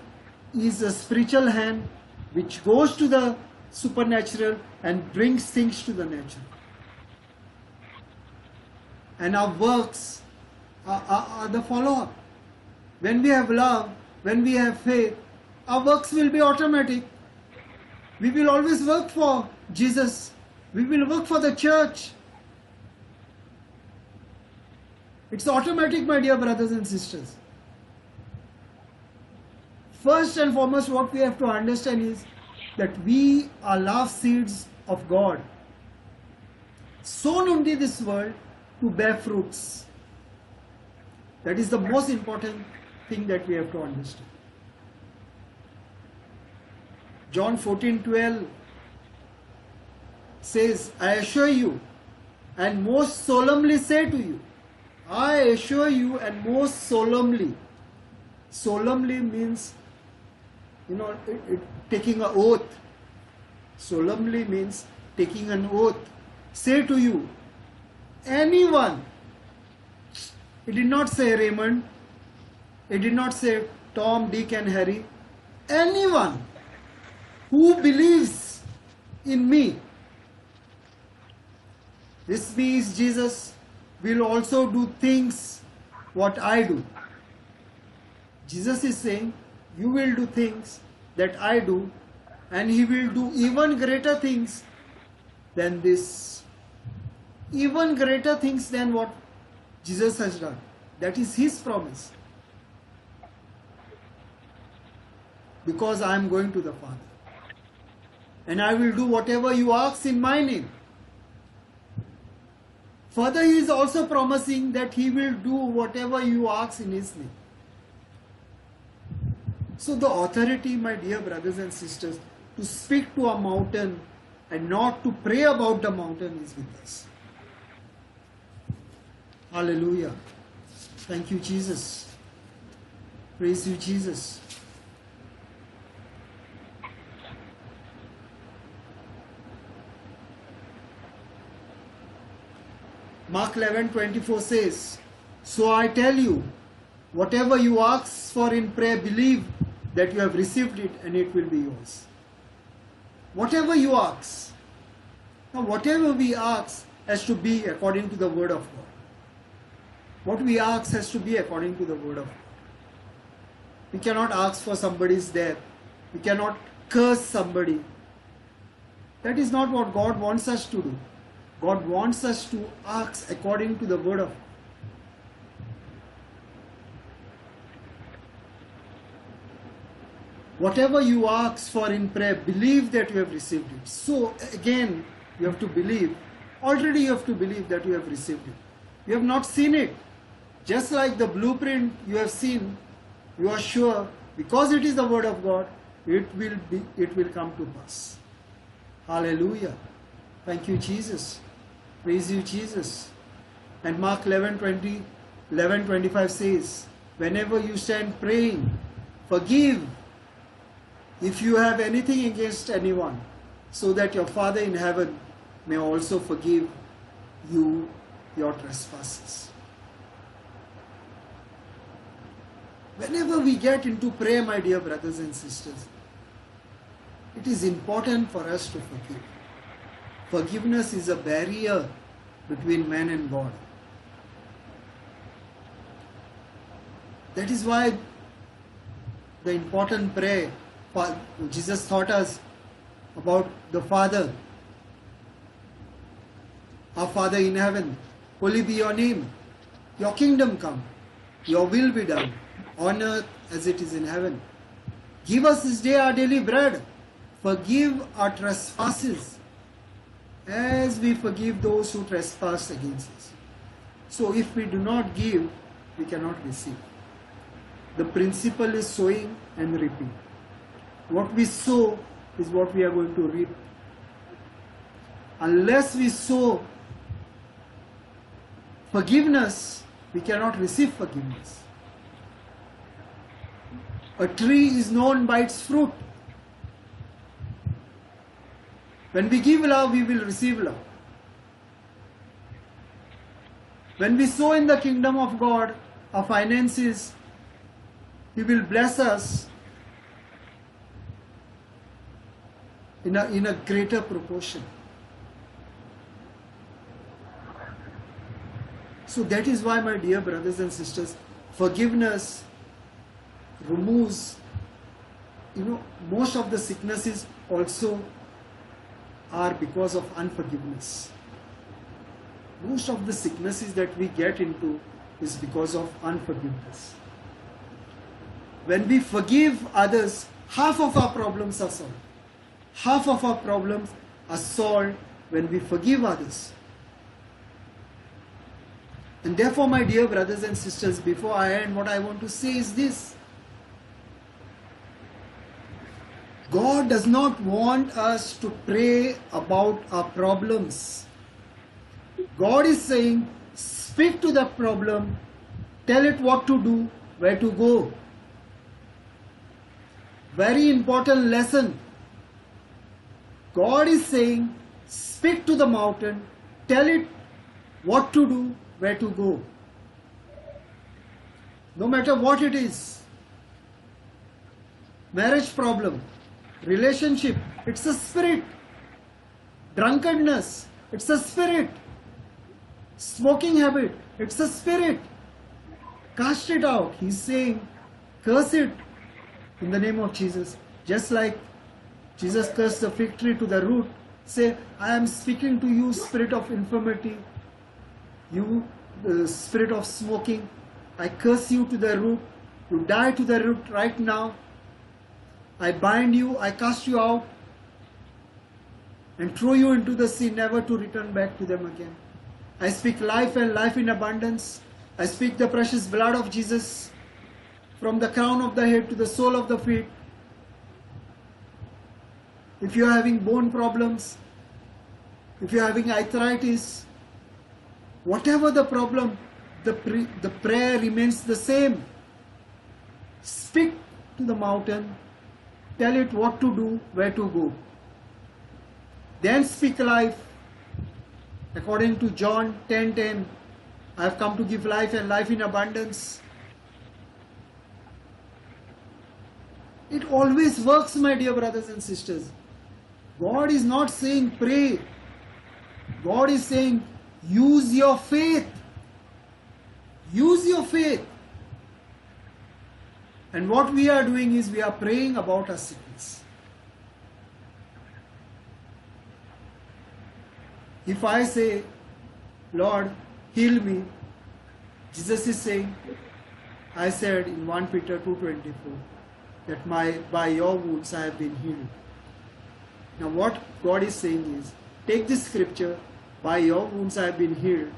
is a spiritual hand which goes to the supernatural and brings things to the natural. And our works are the follow-up. When we have love, when we have faith, our works will be automatic. We will always work for Jesus. We will work for the church. It's automatic, my dear brothers and sisters. First and foremost, what we have to understand is that we are love seeds of God, sown into this world to bear fruits. That is the most important thing that we have to understand. John 14:12 says, I assure you and most solemnly say to you, I assure you and most solemnly. Solemnly means, taking an oath. Solemnly means taking an oath. Say to you, anyone. It did not say Raymond. It did not say Tom, Dick and Harry. Anyone who believes in me, this means Jesus will also do things what I do. Jesus is saying, you will do things that I do, and he will do even greater things than this. Even greater things than what Jesus has done. That is his promise. Because I am going to the Father. And I will do whatever you ask in my name. Further, he is also promising that he will do whatever you ask in his name. So the authority, my dear brothers and sisters, to speak to a mountain and not to pray about the mountain is with us. Hallelujah. Thank you, Jesus. Praise you, Jesus. Mark 11:24 says, so I tell you, whatever you ask for in prayer, believe that you have received it and it will be yours. Whatever you ask. Now whatever we ask has to be according to the word of God. What we ask has to be according to the word of God. We cannot ask for somebody's death. We cannot curse somebody. That is not what God wants us to do. God wants us to ask according to the word of God. Whatever you ask for in prayer, believe that you have received it. So again, you have to believe. Already you have to believe that you have received it. You have not seen it. Just like the blueprint you have seen, you are sure, because it is the word of God, it will come to pass. Hallelujah. Thank you, Jesus. Praise you, Jesus. And Mark 11:25 says, whenever you stand praying, forgive if you have anything against anyone, so that your Father in heaven may also forgive you your trespasses. Whenever we get into prayer, my dear brothers and sisters, it is important for us to forgive. Forgiveness is a barrier between man and God. That is why the important prayer, Jesus taught us about the Father. Our Father in heaven, holy be your name. Your kingdom come. Your will be done on earth as it is in heaven. Give us this day our daily bread. forgive our trespasses as we forgive those who trespass against us. So if we do not give, we cannot receive. The principle is sowing and reaping. What we sow is what we are going to reap. Unless we sow forgiveness, we cannot receive forgiveness. A tree is known by its fruit. When we give love, we will receive love. When we sow in the kingdom of God, our finances, He will bless us in a greater proportion. So that is why, my dear brothers and sisters, forgiveness removes, most of the sicknesses also are because of unforgiveness. Most of the sicknesses that we get into is because of unforgiveness. When we forgive others, half of our problems are solved. Half of our problems are solved when we forgive others. And therefore, my dear brothers and sisters, before I end, what I want to say is this. God does not want us to pray about our problems. God is saying, speak to the problem, tell it what to do, where to go. Very important lesson. God is saying, speak to the mountain, tell it what to do, where to go. No matter what it is. Marriage problem, relationship, it's a spirit. Drunkenness, it's a spirit. Smoking habit, it's a spirit. Cast it out. He's saying, curse it in the name of Jesus. Just like Jesus cursed the fig tree to the root. Say, I am speaking to you, spirit of infirmity. You, the spirit of smoking, I curse you to the root. You die to the root right now. I bind you, I cast you out and throw you into the sea, never to return back to them again. I speak life and life in abundance. I speak the precious blood of Jesus from the crown of the head to the sole of the feet. If you are having bone problems, if you are having arthritis, whatever the problem, the prayer remains the same. Speak to the mountain, tell it what to do, where to go. Then speak life. According to John 10:10, I have come to give life and life in abundance. It always works, my dear brothers and sisters. God is not saying pray. God is saying use your faith. Use your faith. And what we are doing is we are praying about our sickness. If I say, Lord, heal me, Jesus is saying, I said in 1 Peter 2:24, that by your wounds I have been healed. Now what God is saying is, take this scripture, by your wounds I have been healed,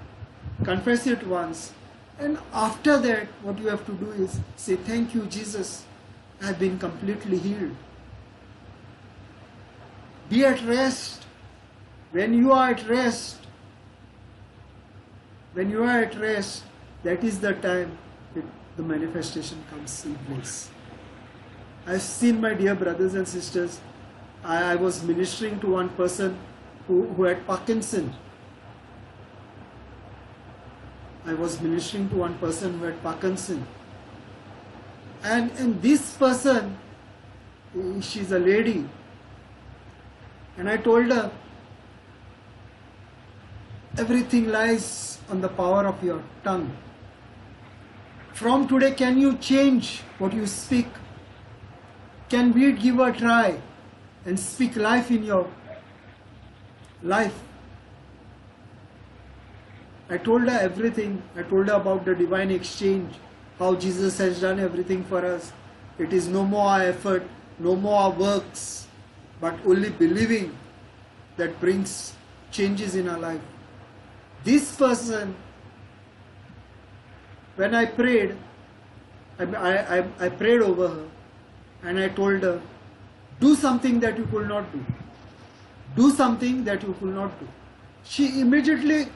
confess it once, and after that what you have to do is say, thank you Jesus, I have been completely healed. Be at rest. When you are at rest, that is the time that the manifestation comes in place. I've seen, my dear brothers and sisters, I was ministering to one person who had Parkinson. And this person, she's a lady. And I told her, everything lies on the power of your tongue. From today, can you change what you speak? Can we give a try and speak life in your life? I told her everything. I told her about the divine exchange, how Jesus has done everything for us. It is no more our effort, no more our works. but only believing that brings changes in our life. This person, when I prayed, I prayed over her and I told her, do something that you could not do. Do something that you could not do. She immediately,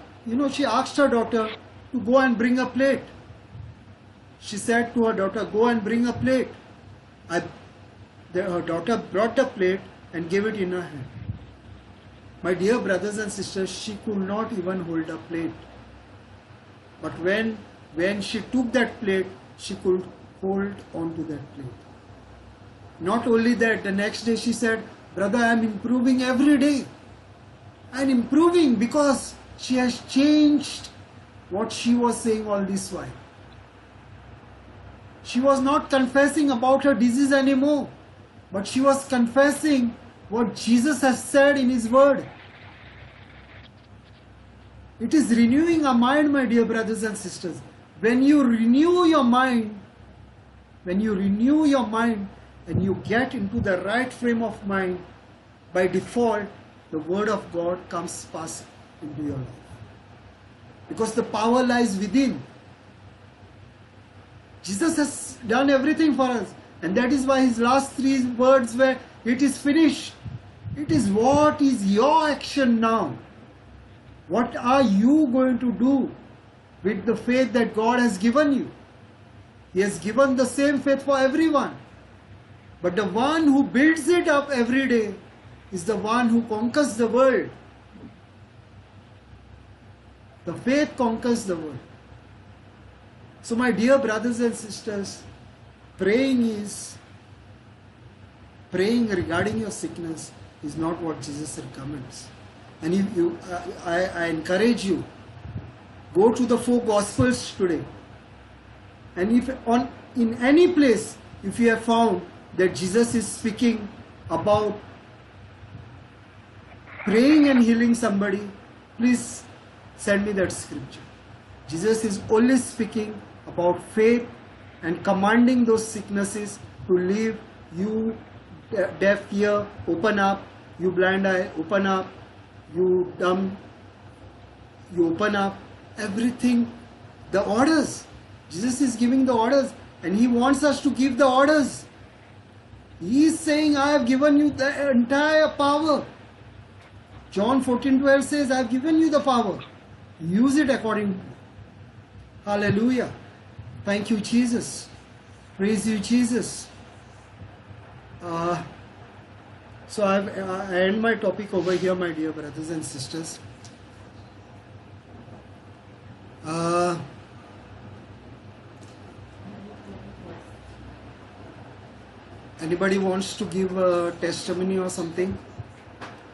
she asked her daughter to go and bring a plate. She said to her daughter, go and bring a plate. Her daughter brought the plate and gave it in her hand. My dear brothers and sisters, she could not even hold a plate. But when she took that plate, she could hold on to that plate. Not only that, the next day she said, brother, I am improving every day. I am improving because she has changed what she was saying all this while. She was not confessing about her disease anymore, but she was confessing what Jesus has said in His Word. It is renewing our mind, my dear brothers and sisters. When you renew your mind and you get into the right frame of mind, by default, the Word of God comes fast into your life. Because the power lies within. Jesus has done everything for us. And that is why His last 3 words were, it is finished. It is what is your action now? What are you going to do with the faith that God has given you? He has given the same faith for everyone. But the one who builds it up every day is the one who conquers the world. The faith conquers the world. So my dear brothers and sisters, praying regarding your sickness is not what Jesus recommends. And I encourage you, go to the 4 Gospels today. And if in any place, if you have found that Jesus is speaking about praying and healing somebody, please send me that scripture. Jesus is only speaking about faith and commanding those sicknesses to leave. You deaf ear, open up. You blind eye, open up. You dumb, you open up. Everything, the orders. Jesus is giving the orders and He wants us to give the orders. He is saying, I have given you the entire power. John 14:12 says, I have given you the power. Use it accordingly. Hallelujah. Thank you, Jesus. Praise you, Jesus. So I end my topic over here, my dear brothers and sisters. Anybody wants to give a testimony or something?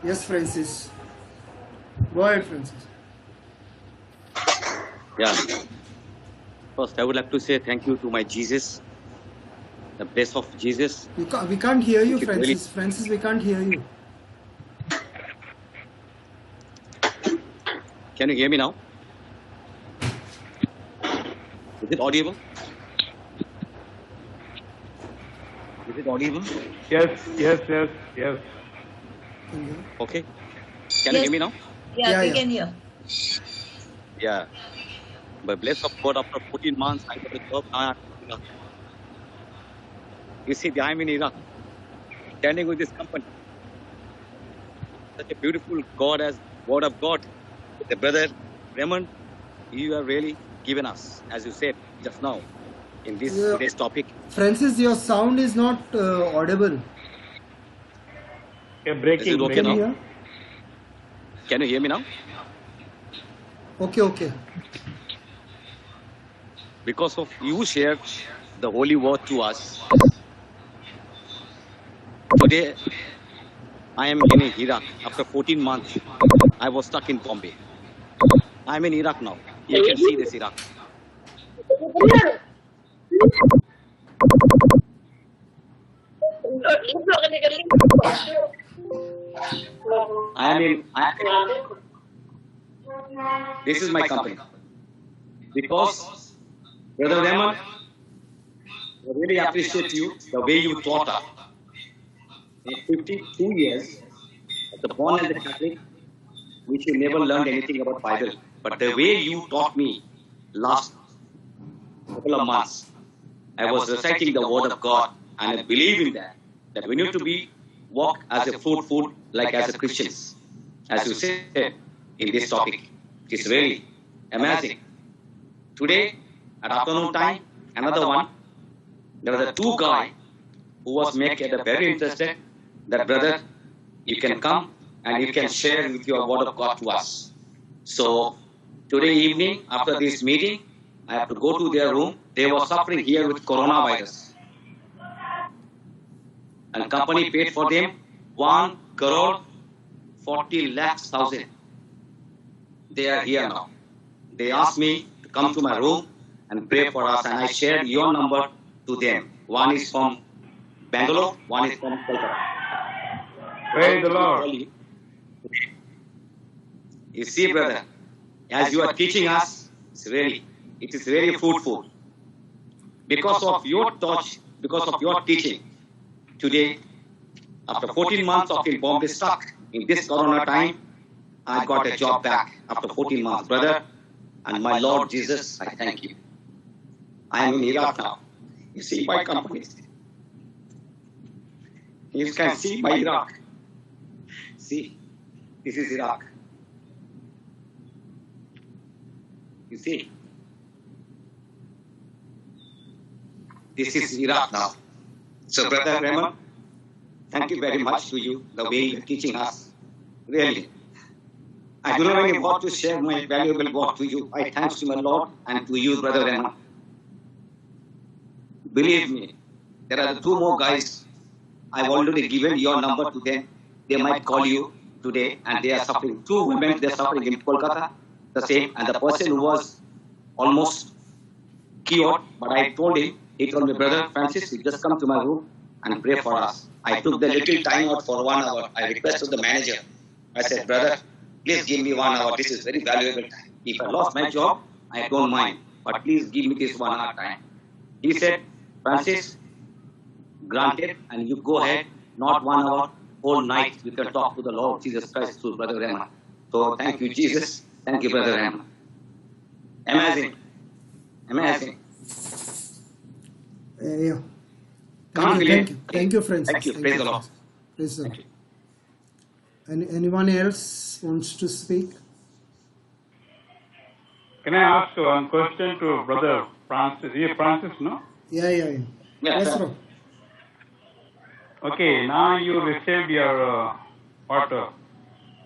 Yes, Francis. Go ahead, Francis. Yeah. First, I would like to say thank you to my Jesus, the bless of Jesus. We can't hear you, Francis. Really? Francis, we can't hear you. Can you hear me now? Is it audible? Is it audible? Yes. Okay. Can you hear me now? Yeah, we can hear. Yeah. By bless of God, after 14 months, I got a job now in Iraq. You see, I'm in Iraq, standing with this company. Such a beautiful God as Word of God. The brother Raymond, you have really given us, as you said just now, in this today's topic. Francis, your sound is not audible. Yeah, breaking. Is it okay Can now? you hear? Can you hear me now? Okay. Because of you shared the holy word to us. Today, I am in Iraq. After 14 months, I was stuck in Bombay. I'm in Iraq now. You can see this Iraq. This is my company. Because, Brother Raymond, I really appreciate you, the way you taught us. In 52 years of the born and the Catholic, which you never learned anything about Bible. But the way you taught me last couple of months, I was reciting the word of God, and I believe in that. That we need to be walk as a fruitful, like as a Christians, as you said in this topic. It's really amazing. Today, at afternoon time, another one. There was a two guy who was making it very interested. That brother, you can come and you can share with your word of God to us. So today evening, after this meeting, I have to go to their room. They were suffering here with coronavirus. And company paid for them 1 crore 40 lakhs thousand. They are here now. They asked me to come to my room and pray for us, and I shared your number to them. One is from Bangalore, one is from Kolkata. Praise the Lord. You see, brother, as you are teaching us, it is very fruitful. Because of your touch, because of your teaching, today, after 14 months of in Bombay stuck in this corona time, I got a job back after 14 months, brother. And my Lord Jesus, I thank you. I am in Iraq now. You see my company. You can see my Iraq. See, this is Iraq. You see, this is Iraq now. So, Brother Raymond, thank you very much to you, the way you're teaching us. Really. I do not have any word to share my valuable word to you. I thanks to my Lord and to you, Brother Raymond. Believe me, there are two more guys. I've already given your number to them. They might call you today, and they are suffering. Two women, they are suffering in Kolkata, the same. And the person who was almost cured, but I told him, he told me, Brother Francis, you just come to my room and pray for us. I took the little time out for 1 hour. I requested the manager. I said, Brother, please give me 1 hour. This is very valuable time. If I lost my job, I don't mind. But please give me this 1 hour time. He said, Francis, granted, and you go ahead, not 1 hour, whole night, we can talk to the Lord Jesus Christ through Brother Raymond. So thank you, Jesus. Thank you, Brother Raymond. Amazing. Amazing. Yeah. Can't believe. Thank you, friends. Thank you. Praise the Lord. Praise the Lord. Thank you. Anyone else wants to speak? Can I ask one question to Brother Francis? He is Francis, no? Yeah. Yes, sir. Okay, now you received your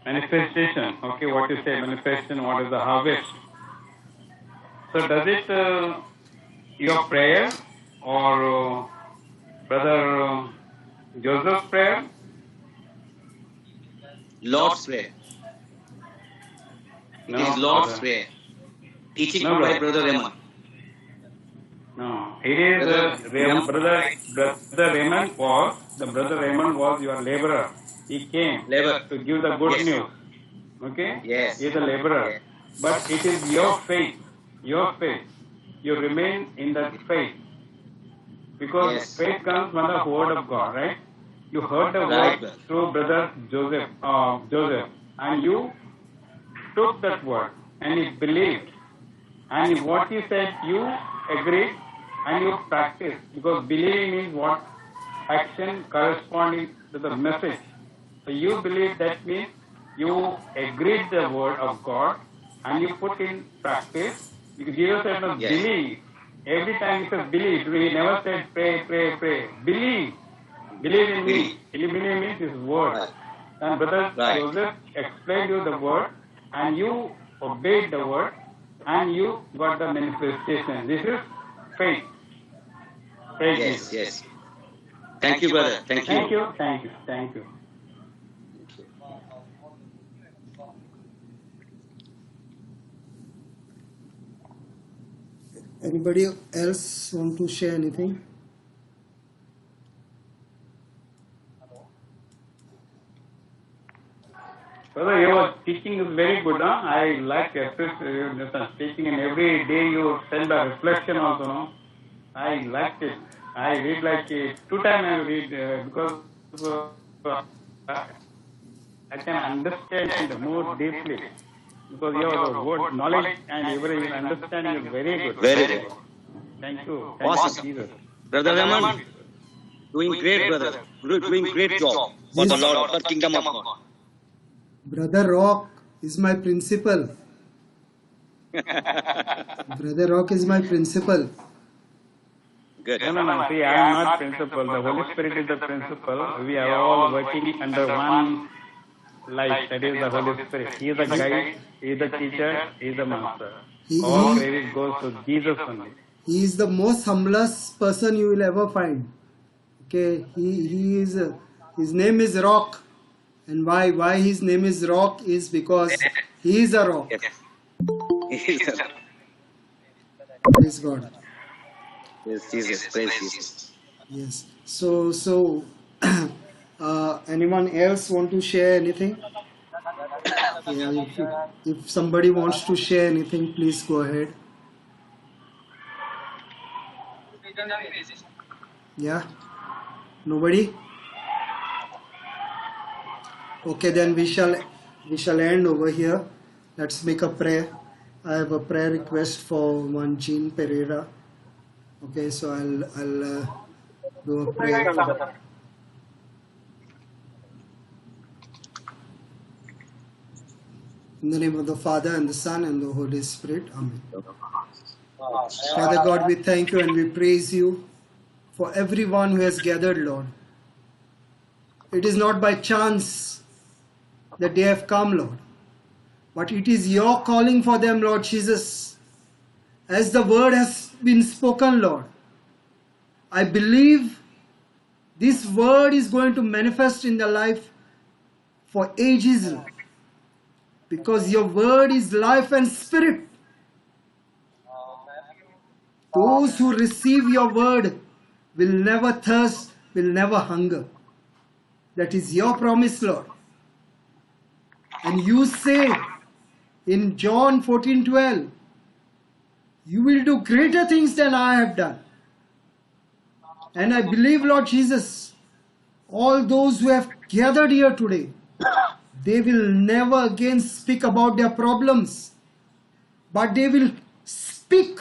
manifestation. Okay, what you say manifestation, what is the harvest? So does it your prayer or Brother Joseph's prayer? Lord's Prayer. It is Lord's Prayer. Teaching No, by brother. Brother Raymond. No, it is Brother Raymond was your laborer. He came Labor. to give the good Yes. news. Okay? Yes. He is a laborer. Yes. But it is your faith. Your faith. You remain in that faith. Because Yes. faith comes from the word of God, right? You heard the Right. word through Brother Joseph, and you took that word and you believed. And what he said, you agreed and you practiced. Because believing means what? Action corresponding to the message. So you believe, that means you agreed the word of God and you put in practice. Because Jesus said, no, Yes. believe. Every time he says believe, he never said pray. Believe. Believe in me. Believe means his word. Right. And Brother Right. Joseph explained you the word and you obeyed the word and you got the manifestation. This is faith. Praise Yes, Jesus. yes. Thank you, brother. Thank you. Thank you. Thank you. Thank you. Anybody else want to share anything? Brother, your teaching is very good. Huh? I like your teaching, and every day you send a reflection also. No? I liked it. I read like 2 times I read because So I can understand more deeply because you have the word knowledge and every understanding is very good. Very good. Thank you. Awesome. Jesus. Brother Raman, doing great, brother. Doing great job for the Lord, for kingdom of God. Brother Rock is my principal. Brother Rock is my principal. Good. No. See, I am not principal. The Holy Spirit is the principal. We are all working under one life. That is the Holy Spirit. He is the guide. He is the teacher. He is the master. All credit goes to Jesus only. He is the most humblest person you will ever find. Okay, he is. His name is Rock, and why his name is Rock is because he is a rock. Yes. Praise God. Yes, Jesus. Praise Jesus. Yes. So, anyone else want to share anything? Yeah, if somebody wants to share anything, please go ahead. Yeah. Nobody? Okay, then we shall end over here. Let's make a prayer. I have a prayer request for one Jean Pereira. Okay, so I'll do a prayer. In the name of the Father and the Son and the Holy Spirit. Amen. Father God, we thank you and we praise you for everyone who has gathered, Lord. It is not by chance that they have come, Lord, but it is your calling for them, Lord Jesus. As the word has been spoken, Lord, I believe this word is going to manifest in their life for ages, Lord, because your word is life and spirit. Those who receive your word will never thirst, will never hunger. That is your promise, Lord. And you say in John 14:12, you will do greater things than I have done. And I believe, Lord Jesus, all those who have gathered here today, they will never again speak about their problems, but they will speak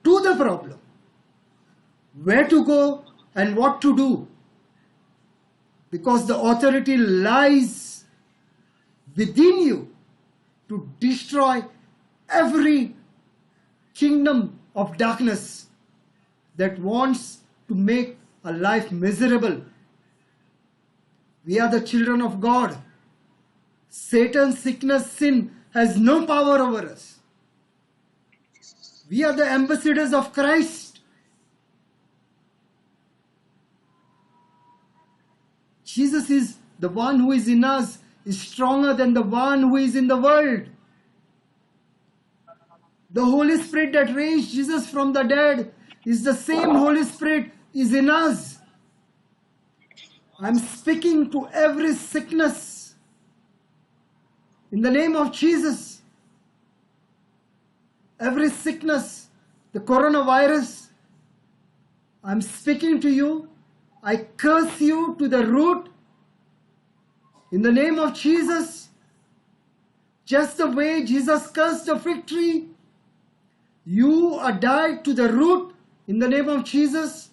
to the problem, where to go and what to do, because the authority lies within you to destroy every kingdom of darkness that wants to make a life miserable. We are the children of God. Satan, sickness, sin has no power over us. We are the ambassadors of Christ. Jesus is the one who is in us, is stronger than the one who is in the world. The Holy Spirit that raised Jesus from the dead is the same Holy Spirit is in us. I'm speaking to every sickness in the name of Jesus. Every sickness, the coronavirus, I'm speaking to you. I curse you to the root in the name of Jesus. Just the way Jesus cursed the fig tree, you are died to the root in the name of Jesus.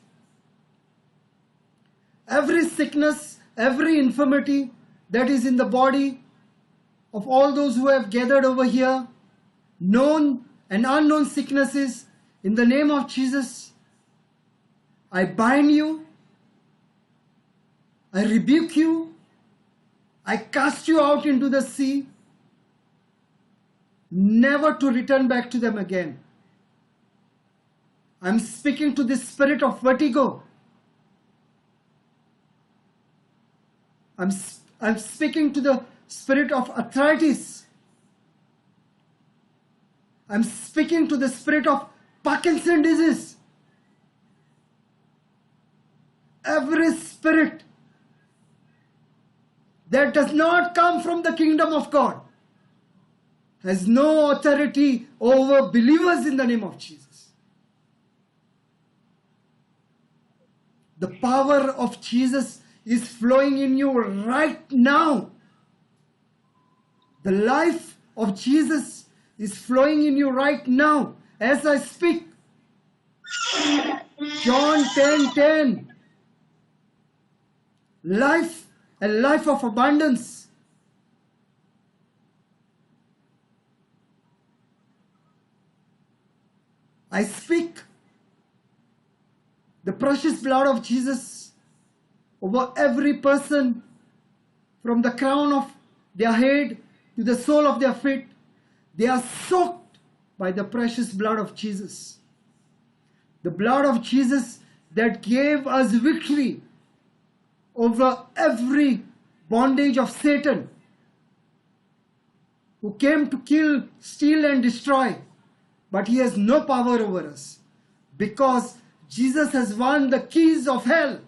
Every sickness, every infirmity that is in the body of all those who have gathered over here, known and unknown sicknesses, in the name of Jesus, I bind you, I rebuke you, I cast you out into the sea, never to return back to them again. I'm speaking to the spirit of vertigo. I'm speaking to the spirit of arthritis. I'm speaking to the spirit of Parkinson's disease. Every spirit that does not come from the kingdom of God has no authority over believers in the name of Jesus. The power of Jesus is flowing in you right now. The life of Jesus is flowing in you right now as I speak. John 10:10. Life, a life of abundance. I speak the precious blood of Jesus over every person, from the crown of their head to the sole of their feet. They are soaked by the precious blood of Jesus. The blood of Jesus that gave us victory over every bondage of Satan, who came to kill, steal and destroy. But he has no power over us, because Jesus has won the keys of hell.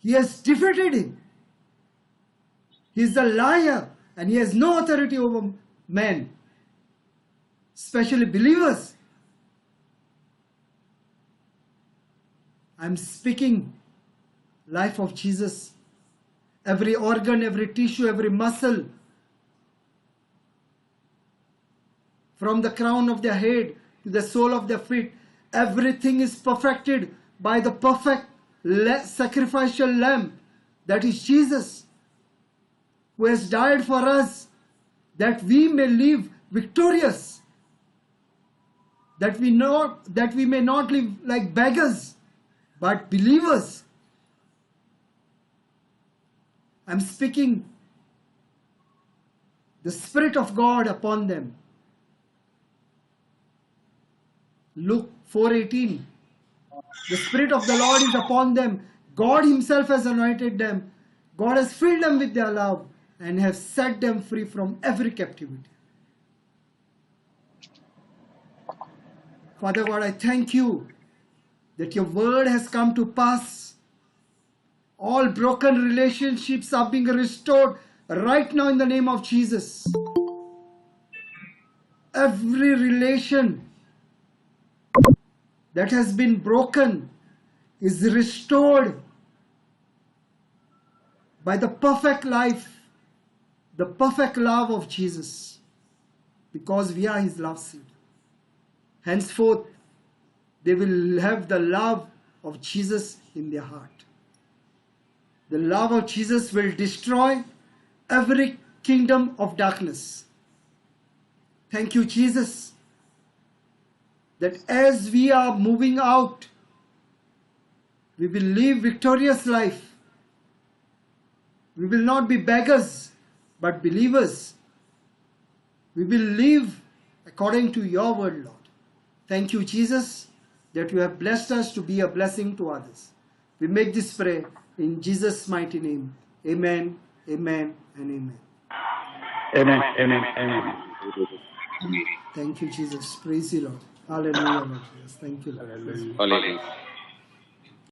He has defeated him. He is a liar and he has no authority over men, especially believers. I'm speaking life of Jesus. Every organ, every tissue, every muscle, from the crown of their head to the sole of their feet, everything is perfected by the perfect sacrificial lamb, that is Jesus, who has died for us, that we may live victorious, that we may not live like beggars, but believers. I'm speaking the Spirit of God upon them. Luke 4:18. The Spirit of the Lord is upon them. God himself has anointed them. God has filled them with their love and has set them free from every captivity. Father God, I thank you that your word has come to pass. All broken relationships are being restored right now in the name of Jesus. Every relation that has been broken is restored by the perfect life, the perfect love of Jesus, because we are his love seed. Henceforth, they will have the love of Jesus in their heart. The love of Jesus will destroy every kingdom of darkness. Thank you, Jesus, that as we are moving out, we will live victorious life. We will not be beggars, but believers. We will live according to your word, Lord. Thank you, Jesus, that you have blessed us to be a blessing to others. We make this prayer in Jesus' mighty name. Amen, amen, and amen. Amen. Amen. Amen. Thank you, Jesus. Praise you, Lord. Hallelujah, Lord Jesus. Thank you, Lord. Hallelujah. Hallelujah.